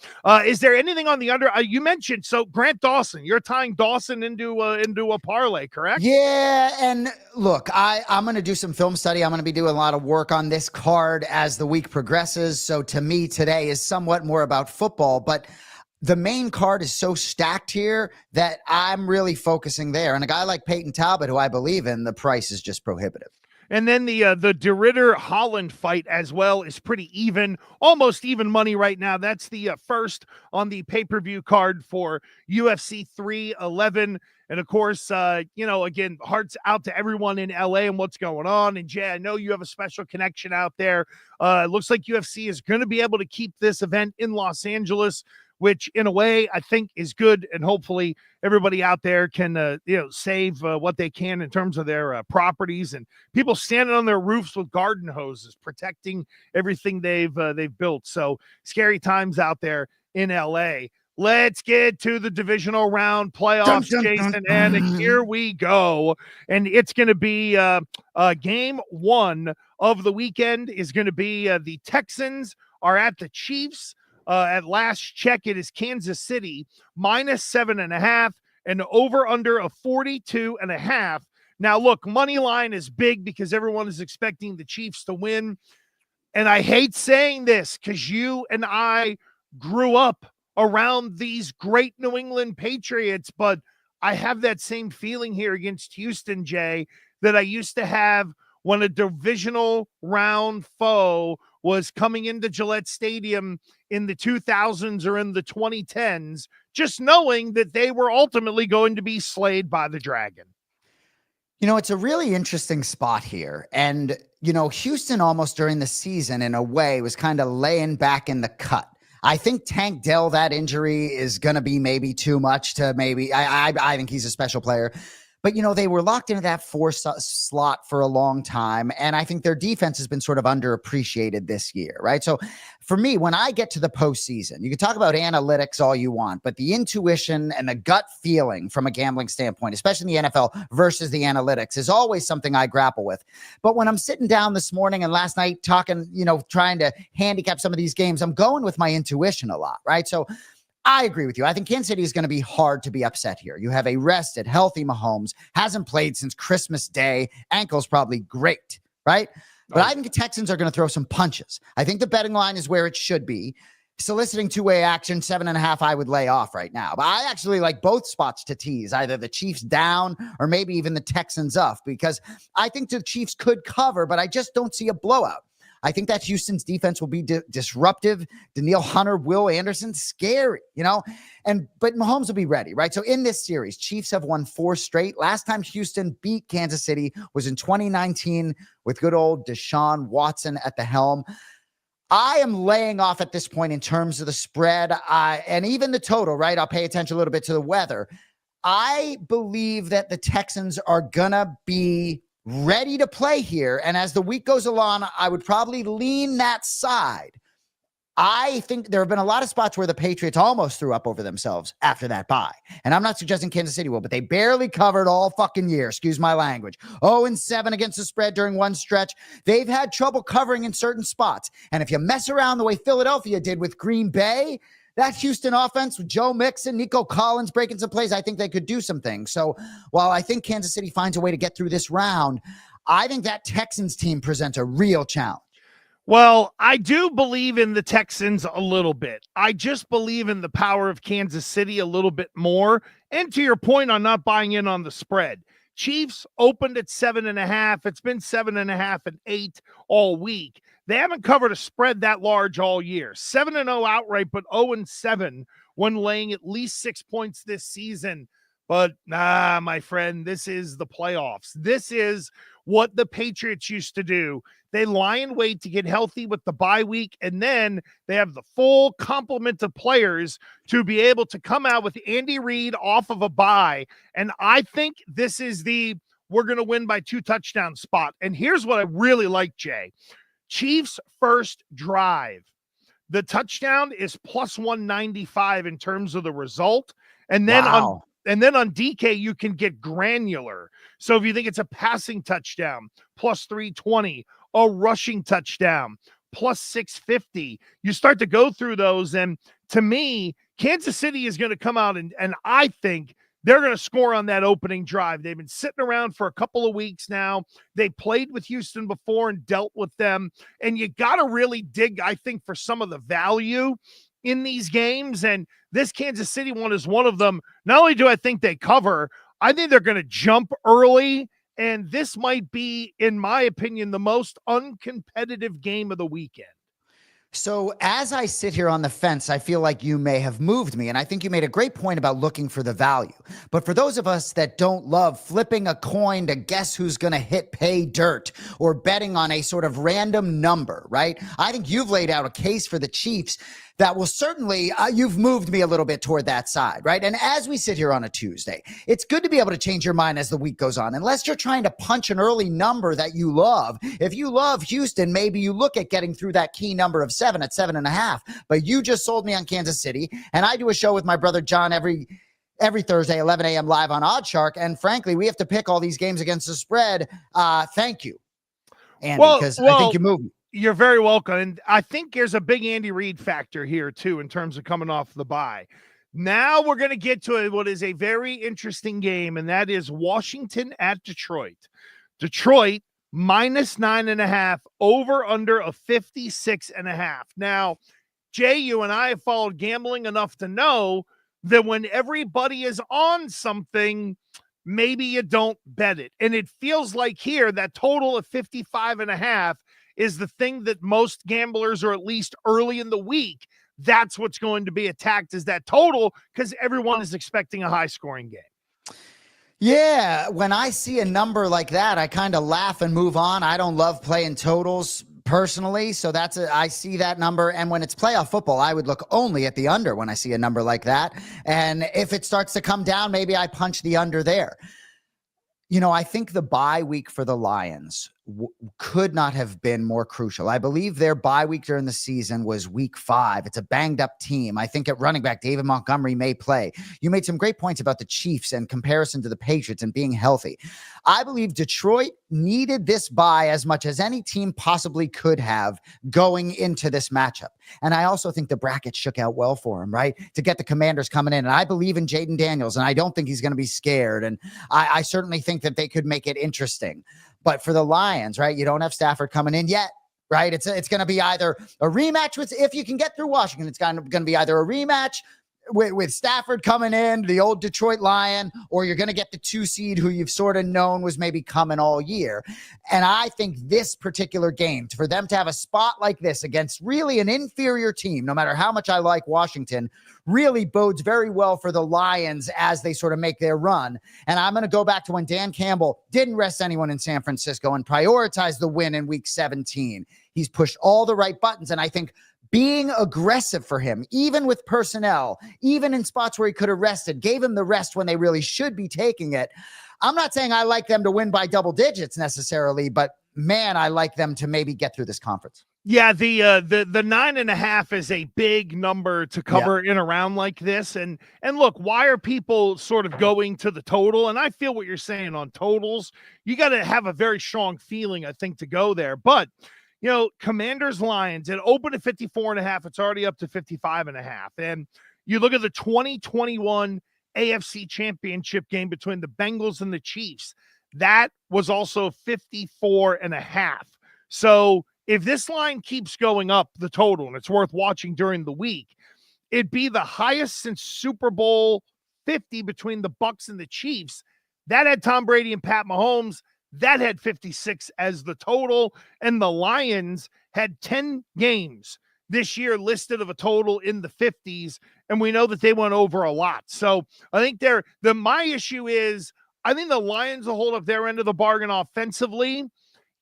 Is there anything on the under? You mentioned Grant Dawson. You're tying Dawson into a parlay, correct? Yeah, and look, I'm going to do some film study. I'm going to be doing a lot of work on this card as the week progresses. So to me, today is somewhat more about football, but the main card is so stacked here that I'm really focusing there. And a guy like Peyton Talbot, who I believe in, the price is just prohibitive. And then the DeRitter Holland fight as well is pretty even, almost even money right now. That's the first on the pay-per-view card for UFC 311. And of course, again, hearts out to everyone in LA and what's going on. And Jay, I know you have a special connection out there. It looks like UFC is going to be able to keep this event in Los Angeles, which in a way I think is good. And hopefully everybody out there can, save what they can in terms of their properties, and people standing on their roofs with garden hoses, protecting everything they've built. So scary times out there in LA. Let's get to the divisional round playoffs, Jason Anik. Here we go. And it's going to be game one of the weekend is going to be the Texans are at the Chiefs. At last check, it is Kansas City -7.5 and over under of 42.5. Now, look, money line is big because everyone is expecting the Chiefs to win. And I hate saying this because you and I grew up around these great New England Patriots, but I have that same feeling here against Houston, Jay, that I used to have when a divisional round foe was coming into Gillette Stadium in the 2000s or in the 2010s, just knowing that they were ultimately going to be slayed by the Dragon. It's a really interesting spot here. And, Houston almost during the season, in a way, was kind of laying back in the cut. I think Tank Dell, that injury is going to be maybe too much to maybe, I think he's a special player. But, they were locked into that 4 slot for a long time. And I think their defense has been sort of underappreciated this year, right? So for me, when I get to the postseason, you can talk about analytics all you want, but the intuition and the gut feeling from a gambling standpoint, especially in the NFL versus the analytics, is always something I grapple with. But when I'm sitting down this morning and last night talking, trying to handicap some of these games, I'm going with my intuition a lot, right? So I agree with you. I think Kansas City is going to be hard to be upset here. You have a rested, healthy Mahomes, hasn't played since Christmas Day. Ankle's probably great, right? But I think the Texans are going to throw some punches. I think the betting line is where it should be. Soliciting two-way action, 7.5, I would lay off right now. But I actually like both spots to tease, either the Chiefs down or maybe even the Texans up, because I think the Chiefs could cover, but I just don't see a blowout. I think that Houston's defense will be disruptive. Danielle Hunter, Will Anderson, scary, but Mahomes will be ready, right? So in this series, Chiefs have won 4 straight. Last time Houston beat Kansas City was in 2019 with good old Deshaun Watson at the helm. I am laying off at this point in terms of the spread and even the total, right? I'll pay attention a little bit to the weather. I believe that the Texans are going to be ready to play here. And as the week goes along, I would probably lean that side. I think there have been a lot of spots where the Patriots almost threw up over themselves after that bye. And I'm not suggesting Kansas City will, but they barely covered all fucking year. Excuse my language. 0-7 against the spread during one stretch. They've had trouble covering in certain spots. And if you mess around the way Philadelphia did with Green Bay, that Houston offense with Joe Mixon, Nico Collins breaking some plays, I think they could do some things. So while I think Kansas City finds a way to get through this round, I think that Texans team presents a real challenge. Well, I do believe in the Texans a little bit. I just believe in the power of Kansas City a little bit more. And to your point on not buying in on the spread, Chiefs opened at 7.5. It's been 7.5 and 8 all week. They haven't covered a spread that large all year. 7-0 outright, but 0-7 when laying at least 6 points this season. But my friend, this is the playoffs. This is what the Patriots used to do. They lie in wait to get healthy with the bye week, and then they have the full complement of players to be able to come out with Andy Reid off of a bye. And I think this is we're going to win by 2 touchdowns spot. And here's what I really like, Jay. Chiefs first drive. The touchdown is plus 195 in terms of the result. And then on DK, you can get granular. So if you think it's a passing touchdown, plus 320, a rushing touchdown, plus 650, you start to go through those. And to me, Kansas City is going to come out and I think they're going to score on that opening drive. They've been sitting around for a couple of weeks now. They played with Houston before and dealt with them. And you got to really dig, I think, for some of the value in these games. And this Kansas City one is one of them. Not only do I think they cover, I think they're going to jump early. And this might be, in my opinion, the most uncompetitive game of the weekend. So as I sit here on the fence, I feel like you may have moved me. And I think you made a great point about looking for the value. But for those of us that don't love flipping a coin to guess who's going to hit pay dirt or betting on a sort of random number, right? I think you've laid out a case for the Chiefs that will certainly, you've moved me a little bit toward that side, right? And as we sit here on a Tuesday, it's good to be able to change your mind as the week goes on, unless you're trying to punch an early number that you love. If you love Houston, maybe you look at getting through that key number of 7 at 7.5, but you just sold me on Kansas City. And I do a show with my brother John every Thursday, 11 a.m. live on Oddshark. And frankly, we have to pick all these games against the spread. Thank you, Andy, because I think you moved me. You're very welcome. And I think there's a big Andy Reid factor here, too, in terms of coming off the bye. Now we're going to get to what is a very interesting game, and that is Washington at Detroit. Detroit minus 9.5, over under a 56.5. Now, Jay, you and I have followed gambling enough to know that when everybody is on something, maybe you don't bet it. And it feels like here that total of 55.5 is the thing that most gamblers, or at least early in the week, that's what's going to be attacked, is that total, because everyone is expecting a high-scoring game. Yeah, when I see a number like that, I kind of laugh and move on. I don't love playing totals personally, so I see that number. And when it's playoff football, I would look only at the under when I see a number like that. And if it starts to come down, maybe I punch the under there. You know, I think the bye week for the Lions could not have been more crucial. I believe their bye week during the season was week 5. It's a banged up team. I think at running back, David Montgomery may play. You made some great points about the Chiefs and comparison to the Patriots and being healthy. I believe Detroit needed this bye as much as any team possibly could have going into this matchup. And I also think the bracket shook out well for him, right? To get the Commanders coming in. And I believe in Jaden Daniels, and I don't think he's going to be scared. And I certainly think that they could make it interesting. But for the Lions, right, you don't have Stafford coming in yet, right? It's going to be either a rematch with, if you can get through Washington, it's going to be either a rematch with Stafford coming in, the old Detroit Lion, or you're going to get the 2 seed who you've sort of known was maybe coming all year. And I think this particular game, for them to have a spot like this against really an inferior team, no matter how much I like Washington, really bodes very well for the Lions as they sort of make their run. And I'm going to go back to when Dan Campbell didn't rest anyone in San Francisco and prioritized the win in week 17. He's pushed all the right buttons. And I think being aggressive for him, even with personnel, even in spots where he could have rested, gave him the rest when they really should be taking it. I'm not saying I like them to win by double digits necessarily, but man, I like them to maybe get through this conference. Yeah, the 9.5 is a big number to cover in a round like this. And look, why are people sort of going to the total? And I feel what you're saying on totals. You got to have a very strong feeling, I think, to go there. But you know, Commanders Lions, it opened at 54.5. It's already up to 55.5. And you look at the 2021 AFC Championship game between the Bengals and the Chiefs. That was also 54.5. So if this line keeps going up, the total, and it's worth watching during the week, it'd be the highest since Super Bowl 50 between the Bucs and the Chiefs. That had Tom Brady and Pat Mahomes. That had 56 as the total, and the Lions had 10 games this year listed of a total in the 50s, and we know that they went over a lot. So I think my issue is I think the Lions will hold up their end of the bargain offensively,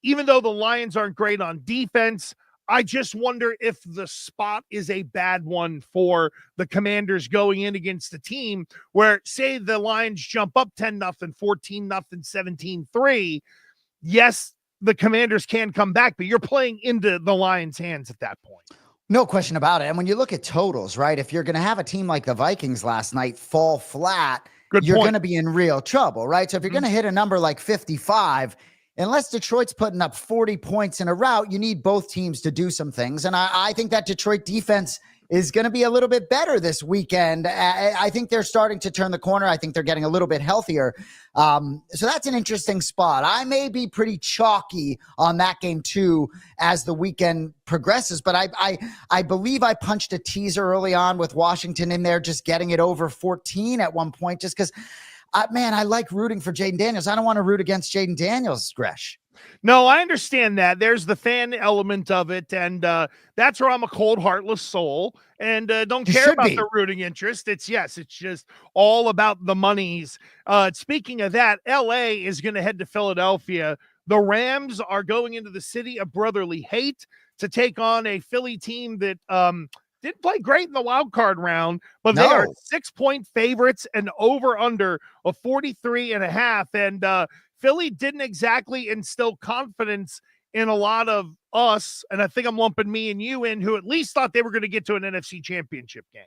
even though the Lions aren't great on defense. I just wonder if the spot is a bad one for the Commanders going in against a team where, say, the Lions jump up 10-0, 14-0, 17-3. Yes, the Commanders can come back, but you're playing into the Lions' hands at that point. No question about it. And when you look at totals, right, if you're going to have a team like the Vikings last night fall flat, you're going to be in real trouble, right? So if you're going to hit a number like 55, unless Detroit's putting up 40 points in a rout, you need both teams to do some things. And I think that Detroit defense is going to be a little bit better this weekend. I think they're starting to turn the corner. I think they're getting a little bit healthier. So that's an interesting spot. I may be pretty chalky on that game too as the weekend progresses, but I believe I punched a teaser early on with Washington in there, just getting it over 14 at one point, just because I like rooting for Jaden Daniels. I don't want to root against Jaden Daniels, Gresh. No, I understand that. There's the fan element of it, and that's where I'm a cold, heartless soul and don't care about the rooting interest. It's just all about the monies. Speaking of that, LA is going to head to Philadelphia. The Rams are going into the city of brotherly hate to take on a Philly team that didn't play great in the wild card round, but they are 6-point favorites and over under of 43.5. And Philly didn't exactly instill confidence in a lot of us. And I think I'm lumping me and you in, who at least thought they were going to get to an NFC championship game.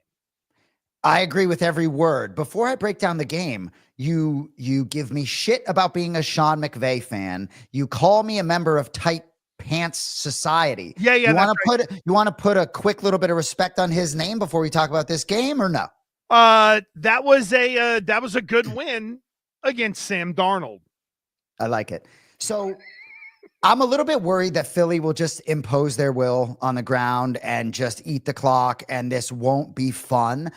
I agree with every word. Before I break down the game, you give me shit about being a Sean McVay fan. You call me a member of Tight Pants Society. Yeah. You want to put a quick little bit of respect on his name before we talk about this game, or no? That was a good win against Sam Darnold. I like it. So I'm a little bit worried that Philly will just impose their will on the ground and just eat the clock, and this won't be fun.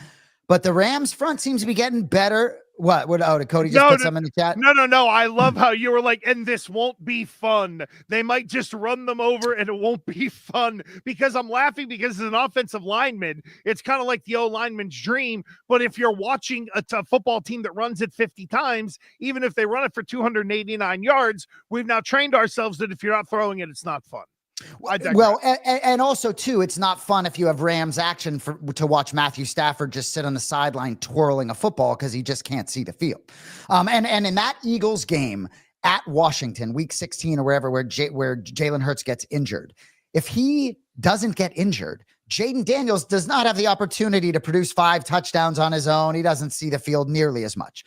But the Rams front seems to be getting better. What? Did Cody just put some in the chat? No. I love how you were like, and this won't be fun. They might just run them over and it won't be fun, because I'm laughing because as an offensive lineman, it's kind of like the O-lineman's dream. But if you're watching a football team that runs it 50 times, even if they run it for 289 yards, we've now trained ourselves that if you're not throwing it, it's not fun. Well, and also too, it's not fun if you have Rams action to watch Matthew Stafford just sit on the sideline twirling a football because he just can't see the field. And in that Eagles game at Washington, Week 16 or wherever, where Jalen Hurts gets injured, if he doesn't get injured, Jaden Daniels does not have the opportunity to produce 5 touchdowns on his own. He doesn't see the field nearly as much.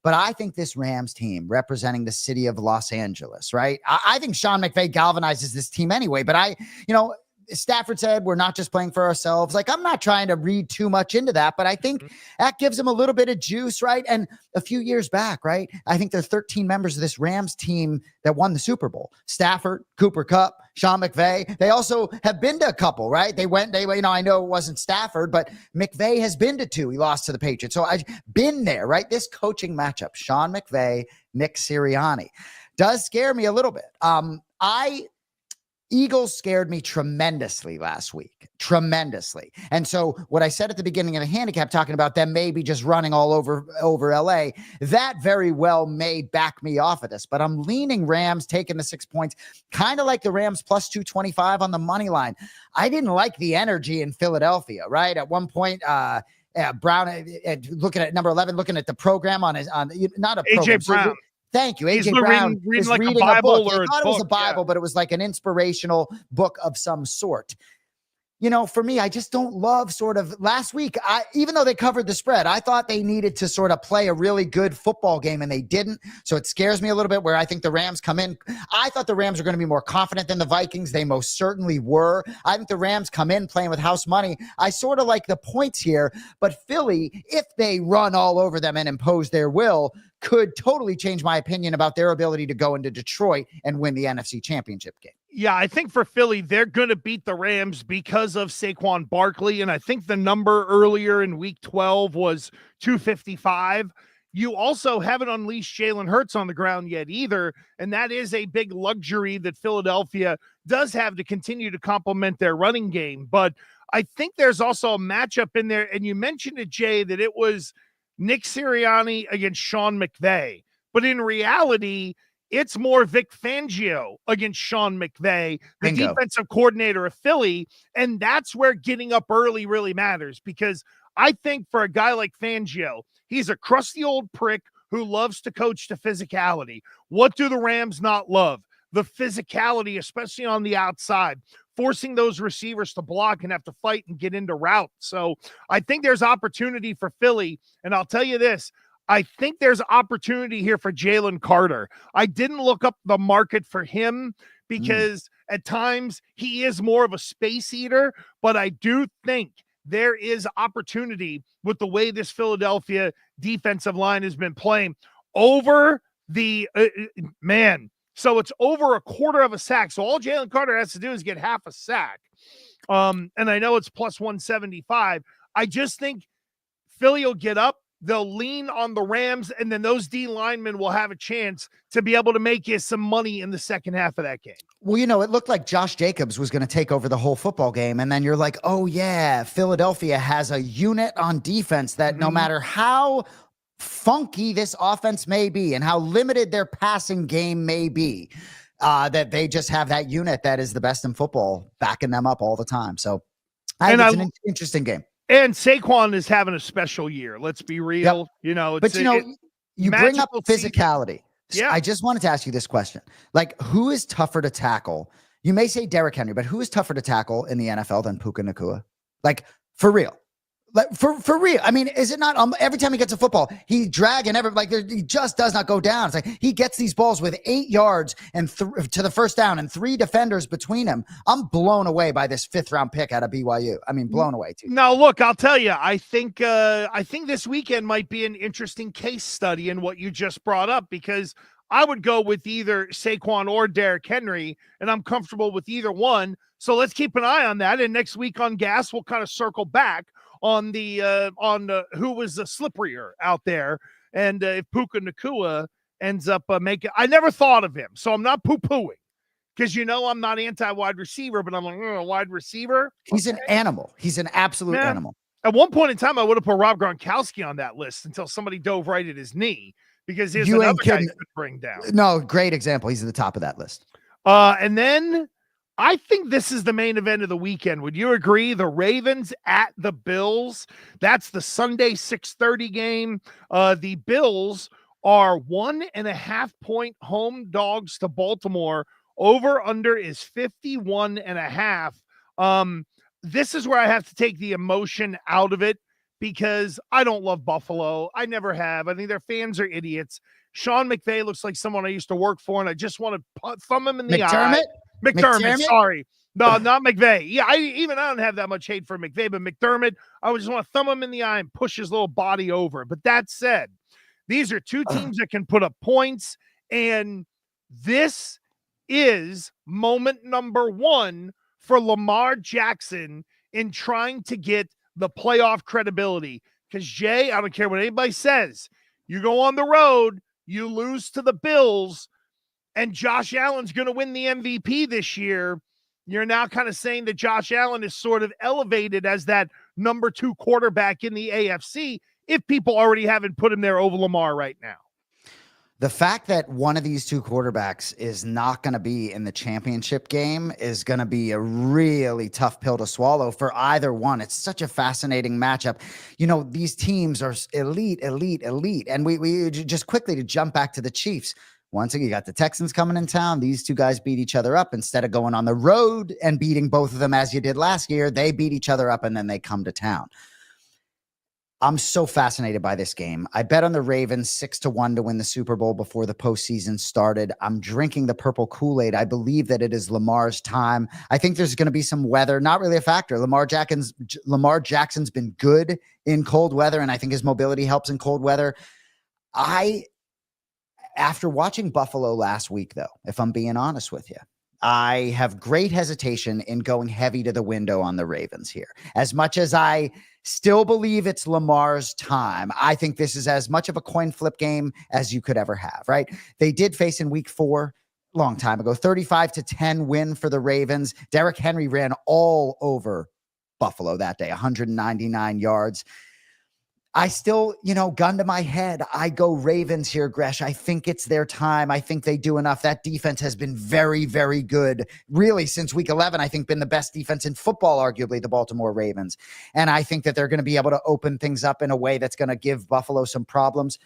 But I think this Rams team representing the city of Los Angeles, right? I think Sean McVay galvanizes this team anyway, but Stafford said, we're not just playing for ourselves. Like, I'm not trying to read too much into that, but I think that gives him a little bit of juice, right? And a few years back, right, I think there are 13 members of this Rams team that won the Super Bowl. Stafford, Cooper Kupp, Sean McVay. They also have been to a couple, right? I know it wasn't Stafford, but McVay has been to 2. He lost to the Patriots. So I've been there, right? This coaching matchup, Sean McVay, Nick Sirianni, does scare me a little bit. Eagles scared me tremendously last week, tremendously. And so what I said at the beginning of the handicap, talking about them maybe just running all over LA, that very well may back me off of this, but I'm leaning Rams taking the 6 points, kind of like the Rams plus 225 on the money line. I didn't like the energy in Philadelphia, right? At one point, Brown, looking at number 11, looking at the program not a program. AJ Brown. Thank you. AJ Brown reading like a Bible or I thought it was a Bible, but it was like an inspirational book of some sort. For me, I just don't love last week. Even though they covered the spread, I thought they needed to sort of play a really good football game, and they didn't. So it scares me a little bit where I think the Rams come in. I thought the Rams were going to be more confident than the Vikings. They most certainly were. I think the Rams come in playing with house money. I sort of like the points here, but Philly, if they run all over them and impose their will, could totally change my opinion about their ability to go into Detroit and win the NFC Championship game. Yeah, I think for Philly, they're going to beat the Rams because of Saquon Barkley. And I think the number earlier in week 12 was 255. You also haven't unleashed Jalen Hurts on the ground yet either. And that is a big luxury that Philadelphia does have to continue to complement their running game. But I think there's also a matchup in there, and you mentioned it, Jay, that it was Nick Sirianni against Sean McVay. But in reality, it's more Vic Fangio against Sean McVay, the defensive coordinator of Philly. And that's where getting up early really matters, because I think for a guy like Fangio, he's a crusty old prick who loves to coach to physicality. What do the Rams not love? The physicality, especially on the outside, forcing those receivers to block and have to fight and get into route. So I think there's opportunity for Philly. And I'll tell you this, I think there's opportunity here for Jalen Carter. I didn't look up the market for him because at times he is more of a space eater, but I do think there is opportunity with the way this Philadelphia defensive line has been playing over the man. So it's over a quarter of a sack. So all Jalen Carter has to do is get half a sack. And I know it's plus 175. I just think Philly will get up. They'll lean on the Rams, and then those D linemen will have a chance to be able to make you some money in the second half of that game. Well, it looked like Josh Jacobs was going to take over the whole football game. And then you're like, oh yeah, Philadelphia has a unit on defense that no matter how funky this offense may be and how limited their passing game may be, that they just have that unit that is the best in football, backing them up all the time. So I think it's an interesting game. And Saquon is having a special year. Let's be real. Yep. You bring up physicality. Yeah. I just wanted to ask you this question. Like, who is tougher to tackle? You may say Derrick Henry, but who is tougher to tackle in the NFL than Puka Nacua? Like, for real. Like, for real. I mean, is it not every time he gets a football, he's dragging he just does not go down. It's like he gets these balls with 8 yards and to the first down and 3 defenders between him. I'm blown away by this 5th round pick out of BYU. I mean, blown away too. Now, look, I'll tell you, I think this weekend might be an interesting case study in what you just brought up, because I would go with either Saquon or Derrick Henry, and I'm comfortable with either one. So let's keep an eye on that. And next week on Gas, we'll kind of circle back on who was the slipperier out there, and if Puka Nacua ends up making. I never thought of him, so I'm not poo-pooing, because I'm not anti-wide receiver, but I'm like, wide receiver. He's an animal. He's an absolute animal. At one point in time, I would have put Rob Gronkowski on that list until somebody dove right at his knee, because here's another guy you could bring down. No, great example. He's at the top of that list. And then I think this is the main event of the weekend. Would you agree? The Ravens at the Bills. That's the Sunday 6:30 game. The Bills are 1.5 point home dogs to Baltimore. Over under is 51.5. This is where I have to take the emotion out of it, because I don't love Buffalo. I never have. I think their fans are idiots. Sean McVay looks like someone I used to work for, and I just want to thumb him in the eye. McDermott, sorry. No, not McVay. Yeah, I don't have that much hate for McVay, but McDermott, I would just want to thumb him in the eye and push his little body over. But that said, these are two teams that can put up points, and this is moment number 1 for Lamar Jackson in trying to get the playoff credibility. Because, Jay, I don't care what anybody says. You go on the road, you lose to the Bills, and Josh Allen's going to win the MVP this year. You're now kind of saying that Josh Allen is sort of elevated as that number 2 quarterback in the AFC, if people already haven't put him there over Lamar right now. The fact that one of these 2 quarterbacks is not going to be in the championship game is going to be a really tough pill to swallow for either one. It's such a fascinating matchup. These teams are elite. And we just quickly to jump back to the Chiefs. Once again, you got the Texans coming in town. These 2 guys beat each other up. Instead of going on the road and beating both of them as you did last year, they beat each other up and then they come to town. I'm so fascinated by this game. I bet on the Ravens 6-1 to win the Super Bowl before the postseason started. I'm drinking the purple Kool-Aid. I believe that it is Lamar's time. I think there's going to be some weather, not really a factor. Lamar Jackson's been good in cold weather, and I think his mobility helps in cold weather. After watching Buffalo last week, though, if I'm being honest with you, I have great hesitation in going heavy to the window on the Ravens here. As much as I still believe it's Lamar's time, I think this is as much of a coin flip game as you could ever have, right? They did face in week 4, long time ago, 35-10 win for the Ravens. Derrick Henry ran all over Buffalo that day, 199 yards. I still, gun to my head, I go Ravens here, Gresh. I think it's their time. I think they do enough. That defense has been very, very good. Really, since week 11, I think been the best defense in football, arguably, the Baltimore Ravens. And I think that they're going to be able to open things up in a way that's going to give Buffalo some problems.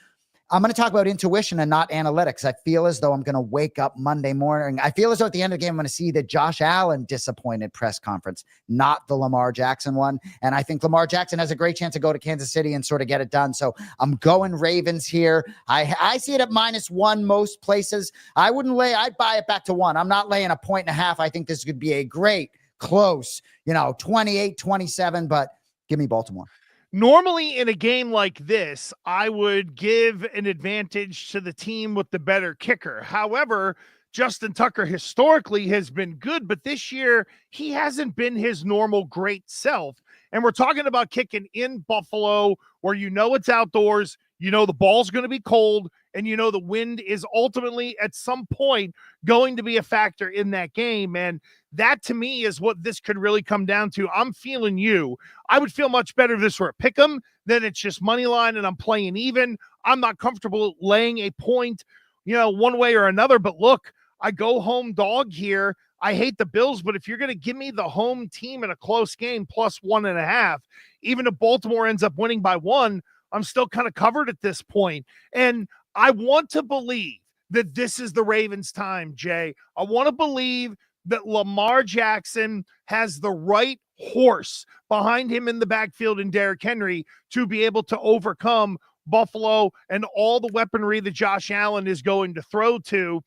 I'm going to talk about intuition and not analytics. I feel as though I'm going to wake up Monday morning. I feel as though at the end of the game, I'm going to see the Josh Allen disappointed press conference, not the Lamar Jackson one. And I think Lamar Jackson has a great chance to go to Kansas City and sort of get it done. So I'm going Ravens here. I see it at -1 most places. I wouldn't lay, I'd buy it back to 1. I'm not laying 1.5. I think this could be a great, close, 28-27, but give me Baltimore. Normally in a game like this, I would give an advantage to the team with the better kicker. However, Justin Tucker historically has been good, but this year he hasn't been his normal great self. And we're talking about kicking in Buffalo where it's outdoors, the ball's going to be cold, and the wind is ultimately at some point going to be a factor in that game. And that to me is what this could really come down to. I'm feeling you. I would feel much better if this were a pick 'em, then it's just money line and I'm playing even. I'm not comfortable laying a point, one way or another. But look, I go home dog here. I hate the Bills, but if you're going to give me the home team in a close game +1.5, even if Baltimore ends up winning by 1, I'm still kind of covered at this point. And I want to believe that this is the Ravens' time, Jay. I want to believe that Lamar Jackson has the right horse behind him in the backfield in Derrick Henry to be able to overcome Buffalo and all the weaponry that Josh Allen is going to throw to.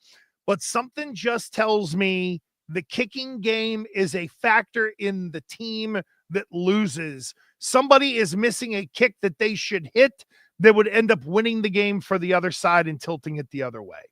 But something just tells me the kicking game is a factor in the team that loses. Somebody is missing a kick that they should hit that would end up winning the game for the other side and tilting it the other way.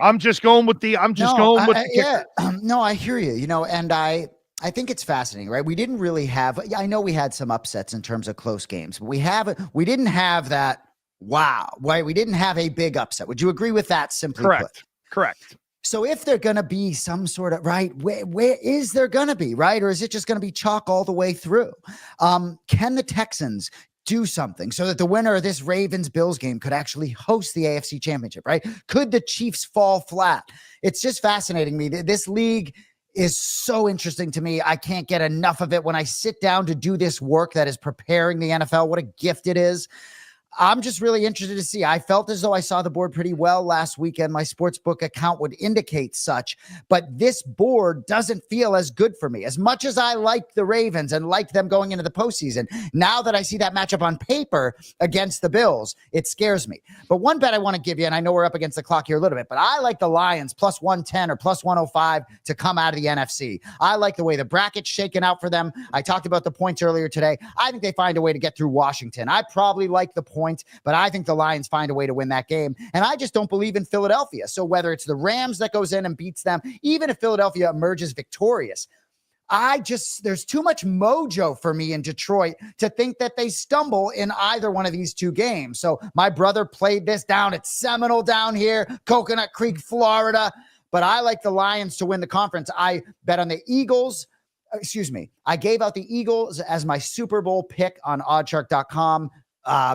I'm just going with the kicker. Yeah. No, I hear you, and I think it's fascinating, right? We didn't really have, I know we had some upsets in terms of close games, but we didn't have that. Wow. Right. We didn't have a big upset. Would you agree with that? Simply put? Correct. So if they're going to be some sort of, right, where is there going to be, right? Or is it just going to be chalk all the way through? Can the Texans do something so that the winner of this Ravens-Bills game could actually host the AFC Championship, right? Could the Chiefs fall flat? It's just fascinating me. This league is so interesting to me. I can't get enough of it when I sit down to do this work that is preparing the NFL. What a gift it is. I'm just really interested to see. I felt as though I saw the board pretty well last weekend. My sportsbook account would indicate such, but this board doesn't feel as good for me. As much as I like the Ravens and like them going into the postseason, now that I see that matchup on paper against the Bills, it scares me. But one bet I want to give you, and I know we're up against the clock here a little bit, but I like the Lions +110 or +105 to come out of the NFC. I like the way the bracket's shaken out for them. I talked about the points earlier today. I think they find a way to get through Washington. I probably like the points, but I think the Lions find a way to win that game. And I just don't believe in Philadelphia. So whether it's the Rams that goes in and beats them, even if Philadelphia emerges victorious, there's too much mojo for me in Detroit to think that they stumble in either one of these two games. So my brother played this down at Seminole down here, Coconut Creek, Florida, but I like the Lions to win the conference. I bet on the Eagles. I gave out the Eagles as my Super Bowl pick on oddshark.com.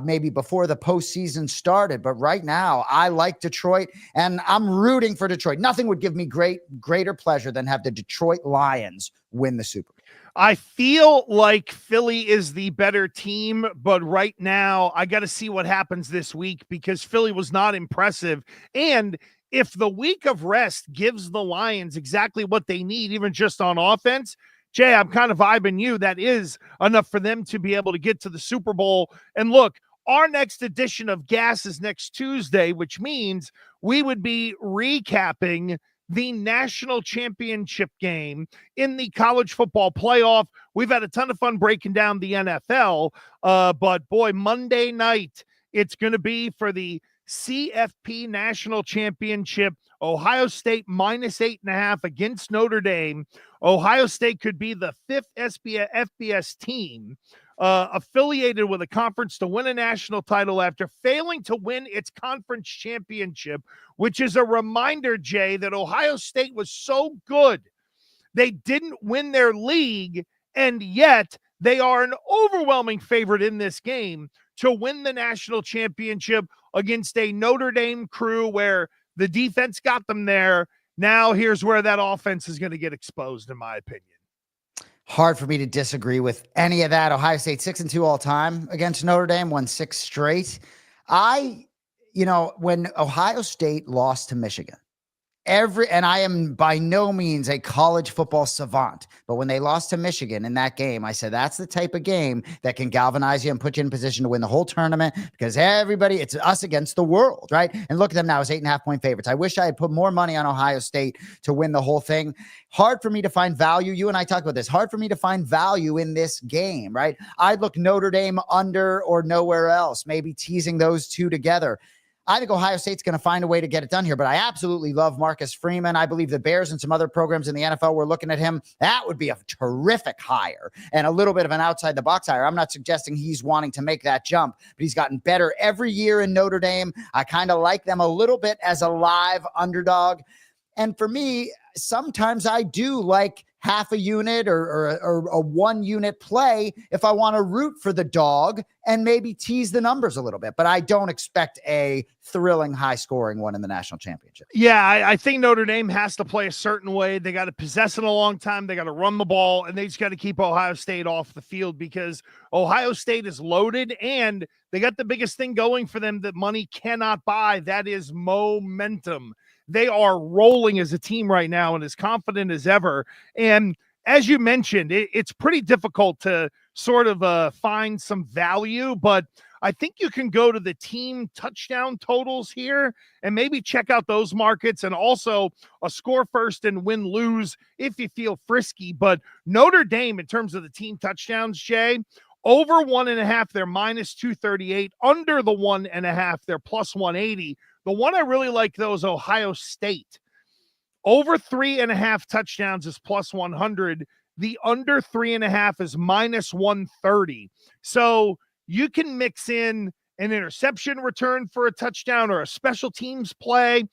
Maybe before the postseason started, but right now I like Detroit and I'm rooting for Detroit. Nothing would give me greater pleasure than have the Detroit Lions win the Super Bowl. I feel like Philly is the better team, but right now I got to see what happens this week because Philly was not impressive. And if the week of rest gives the Lions exactly what they need, even just on offense, Jay, I'm kind of vibing you. That is enough for them to be able to get to the Super Bowl. And look, our next edition of Gas is next Tuesday, which means we would be recapping the national championship game in the college football playoff. We've had a ton of fun breaking down the NFL, but boy, Monday night, it's going to be for the CFP National Championship. Ohio State -8.5 against Notre Dame. Ohio State could be the 5th FBS team affiliated with a conference to win a national title after failing to win its conference championship, which is a reminder, Jay, that Ohio State was so good. They didn't win their league, And yet they are an overwhelming favorite in this game to win the national championship against a Notre Dame crew where the defense got them there. Now here's where that offense is going to get exposed, in my opinion. Hard for me to disagree with any of that. Ohio State 6-2 all time against Notre Dame, won 6 straight. When Ohio State lost to Michigan, and I am by no means a college football savant, but when they lost to Michigan in that game, I said, that's the type of game that can galvanize you and put you in position to win the whole tournament, because it's us against the world, right? And look at them now as 8.5-point favorites. I wish I had put more money on Ohio State to win the whole thing. Hard for me to find value. You and I talked about this. Hard for me to find value in this game, right? I'd look Notre Dame under or nowhere else, maybe teasing those two together. I think Ohio State's going to find a way to get it done here, but I absolutely love Marcus Freeman. I believe the Bears and some other programs in the NFL were looking at him. That would be a terrific hire and a little bit of an outside-the-box hire. I'm not suggesting he's wanting to make that jump, but he's gotten better every year in Notre Dame. I kind of like them a little bit as a live underdog. And for me, sometimes I do like half a unit or a 1 unit play if I want to root for the dog and maybe tease the numbers a little bit. But I don't expect a thrilling, high-scoring one in the national championship. Yeah, I think Notre Dame has to play a certain way. They got to possess it a long time. They got to run the ball, and they just got to keep Ohio State off the field because Ohio State is loaded, and they got the biggest thing going for them that money cannot buy. That is momentum. They are rolling as a team right now and as confident as ever. And as you mentioned, it's pretty difficult to sort of find some value, but I think you can go to the team touchdown totals here and maybe check out those markets, and also a score first and win lose if you feel frisky. But Notre Dame, in terms of the team touchdowns, Jay, over 1.5, they're minus 238. Under the 1.5, they're plus 180. The one I really like, though, is Ohio State. Over 3.5 touchdowns is plus 100. The under 3.5 is minus 130. So you can mix in an interception return for a touchdown or a special teams play.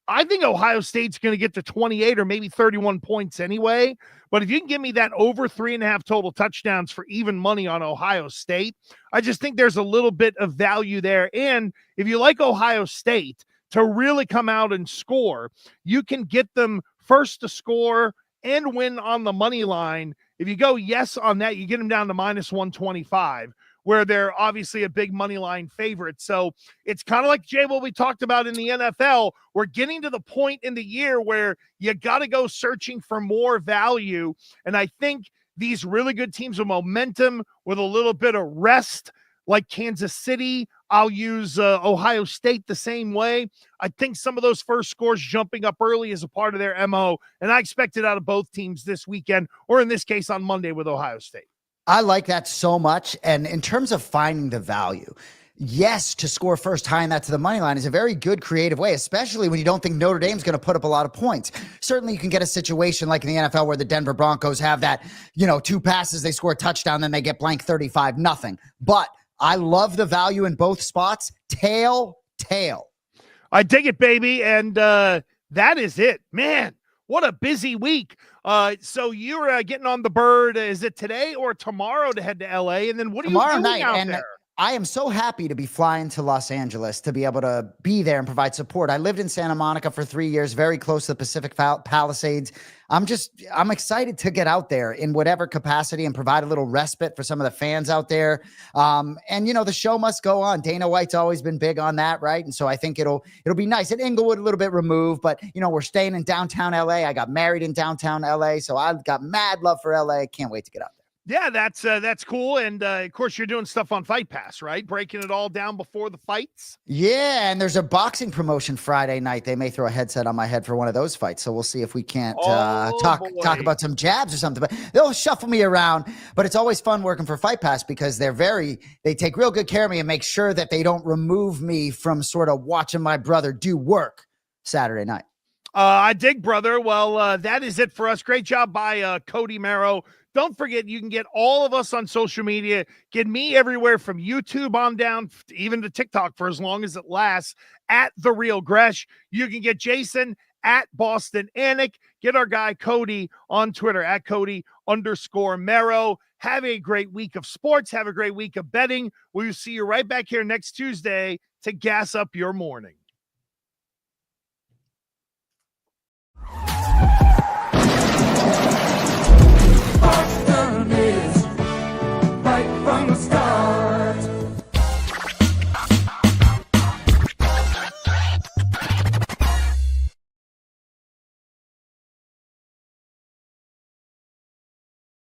I think Ohio State's going to get to 28 or maybe 31 points anyway. But if you can give me that over 3.5 total touchdowns for even money on Ohio State, I just think there's a little bit of value there. And if you like Ohio State to really come out and score, you can get them first to score and win on the money line. If you go yes on that, you get them down to minus 125, where they're obviously a big money line favorite. So it's kind of like, Jay, what we talked about in the NFL. We're getting to the point in the year where you got to go searching for more value. And I think these really good teams with momentum, with a little bit of rest, like Kansas City, I'll use Ohio State the same way. I think some of those first scores jumping up early is a part of their MO, and I expect it out of both teams this weekend, or in this case on Monday with Ohio State. I like that so much. And in terms of finding the value, yes, to score first, tying that to the money line is a very good creative way, especially when you don't think Notre Dame's going to put up a lot of points. Certainly you can get a situation like in the NFL where the Denver Broncos have that, 2 passes, they score a touchdown, then they get blank 35-0. But I love the value in both spots. Tail. I dig it, baby. And that is it. Man, what a busy week. So you're getting on the bird. Is it today or tomorrow to head to LA? And then what are you doing night, out there? I am so happy to be flying to Los Angeles to be able to be there and provide support. I lived in Santa Monica for 3 years, very close to the Pacific Palisades. I'm excited to get out there in whatever capacity and provide a little respite for some of the fans out there. And the show must go on. Dana White's always been big on that, right? And so I think it'll be nice. At Inglewood, a little bit removed, but we're staying in downtown LA. I got married in downtown LA, so I've got mad love for LA. Can't wait to get out there. Yeah, that's cool. And of course, you're doing stuff on Fight Pass, right? Breaking it all down before the fights. Yeah, and there's a boxing promotion Friday night. They may throw a headset on my head for one of those fights, so we'll see if we can't talk about some jabs or something. But they'll shuffle me around. But it's always fun working for Fight Pass because they take real good care of me and make sure that they don't remove me from sort of watching my brother do work Saturday night. I dig, brother. Well, that is it for us. Great job by Cody Merrow. Don't forget, you can get all of us on social media. Get me everywhere from YouTube on down, even to TikTok for as long as it lasts, at The Real Gresh. You can get Jason at Boston Anik. Get our guy Cody on Twitter at Cody_Mero. Have a great week of sports. Have a great week of betting. We'll see you right back here next Tuesday to gas up your morning.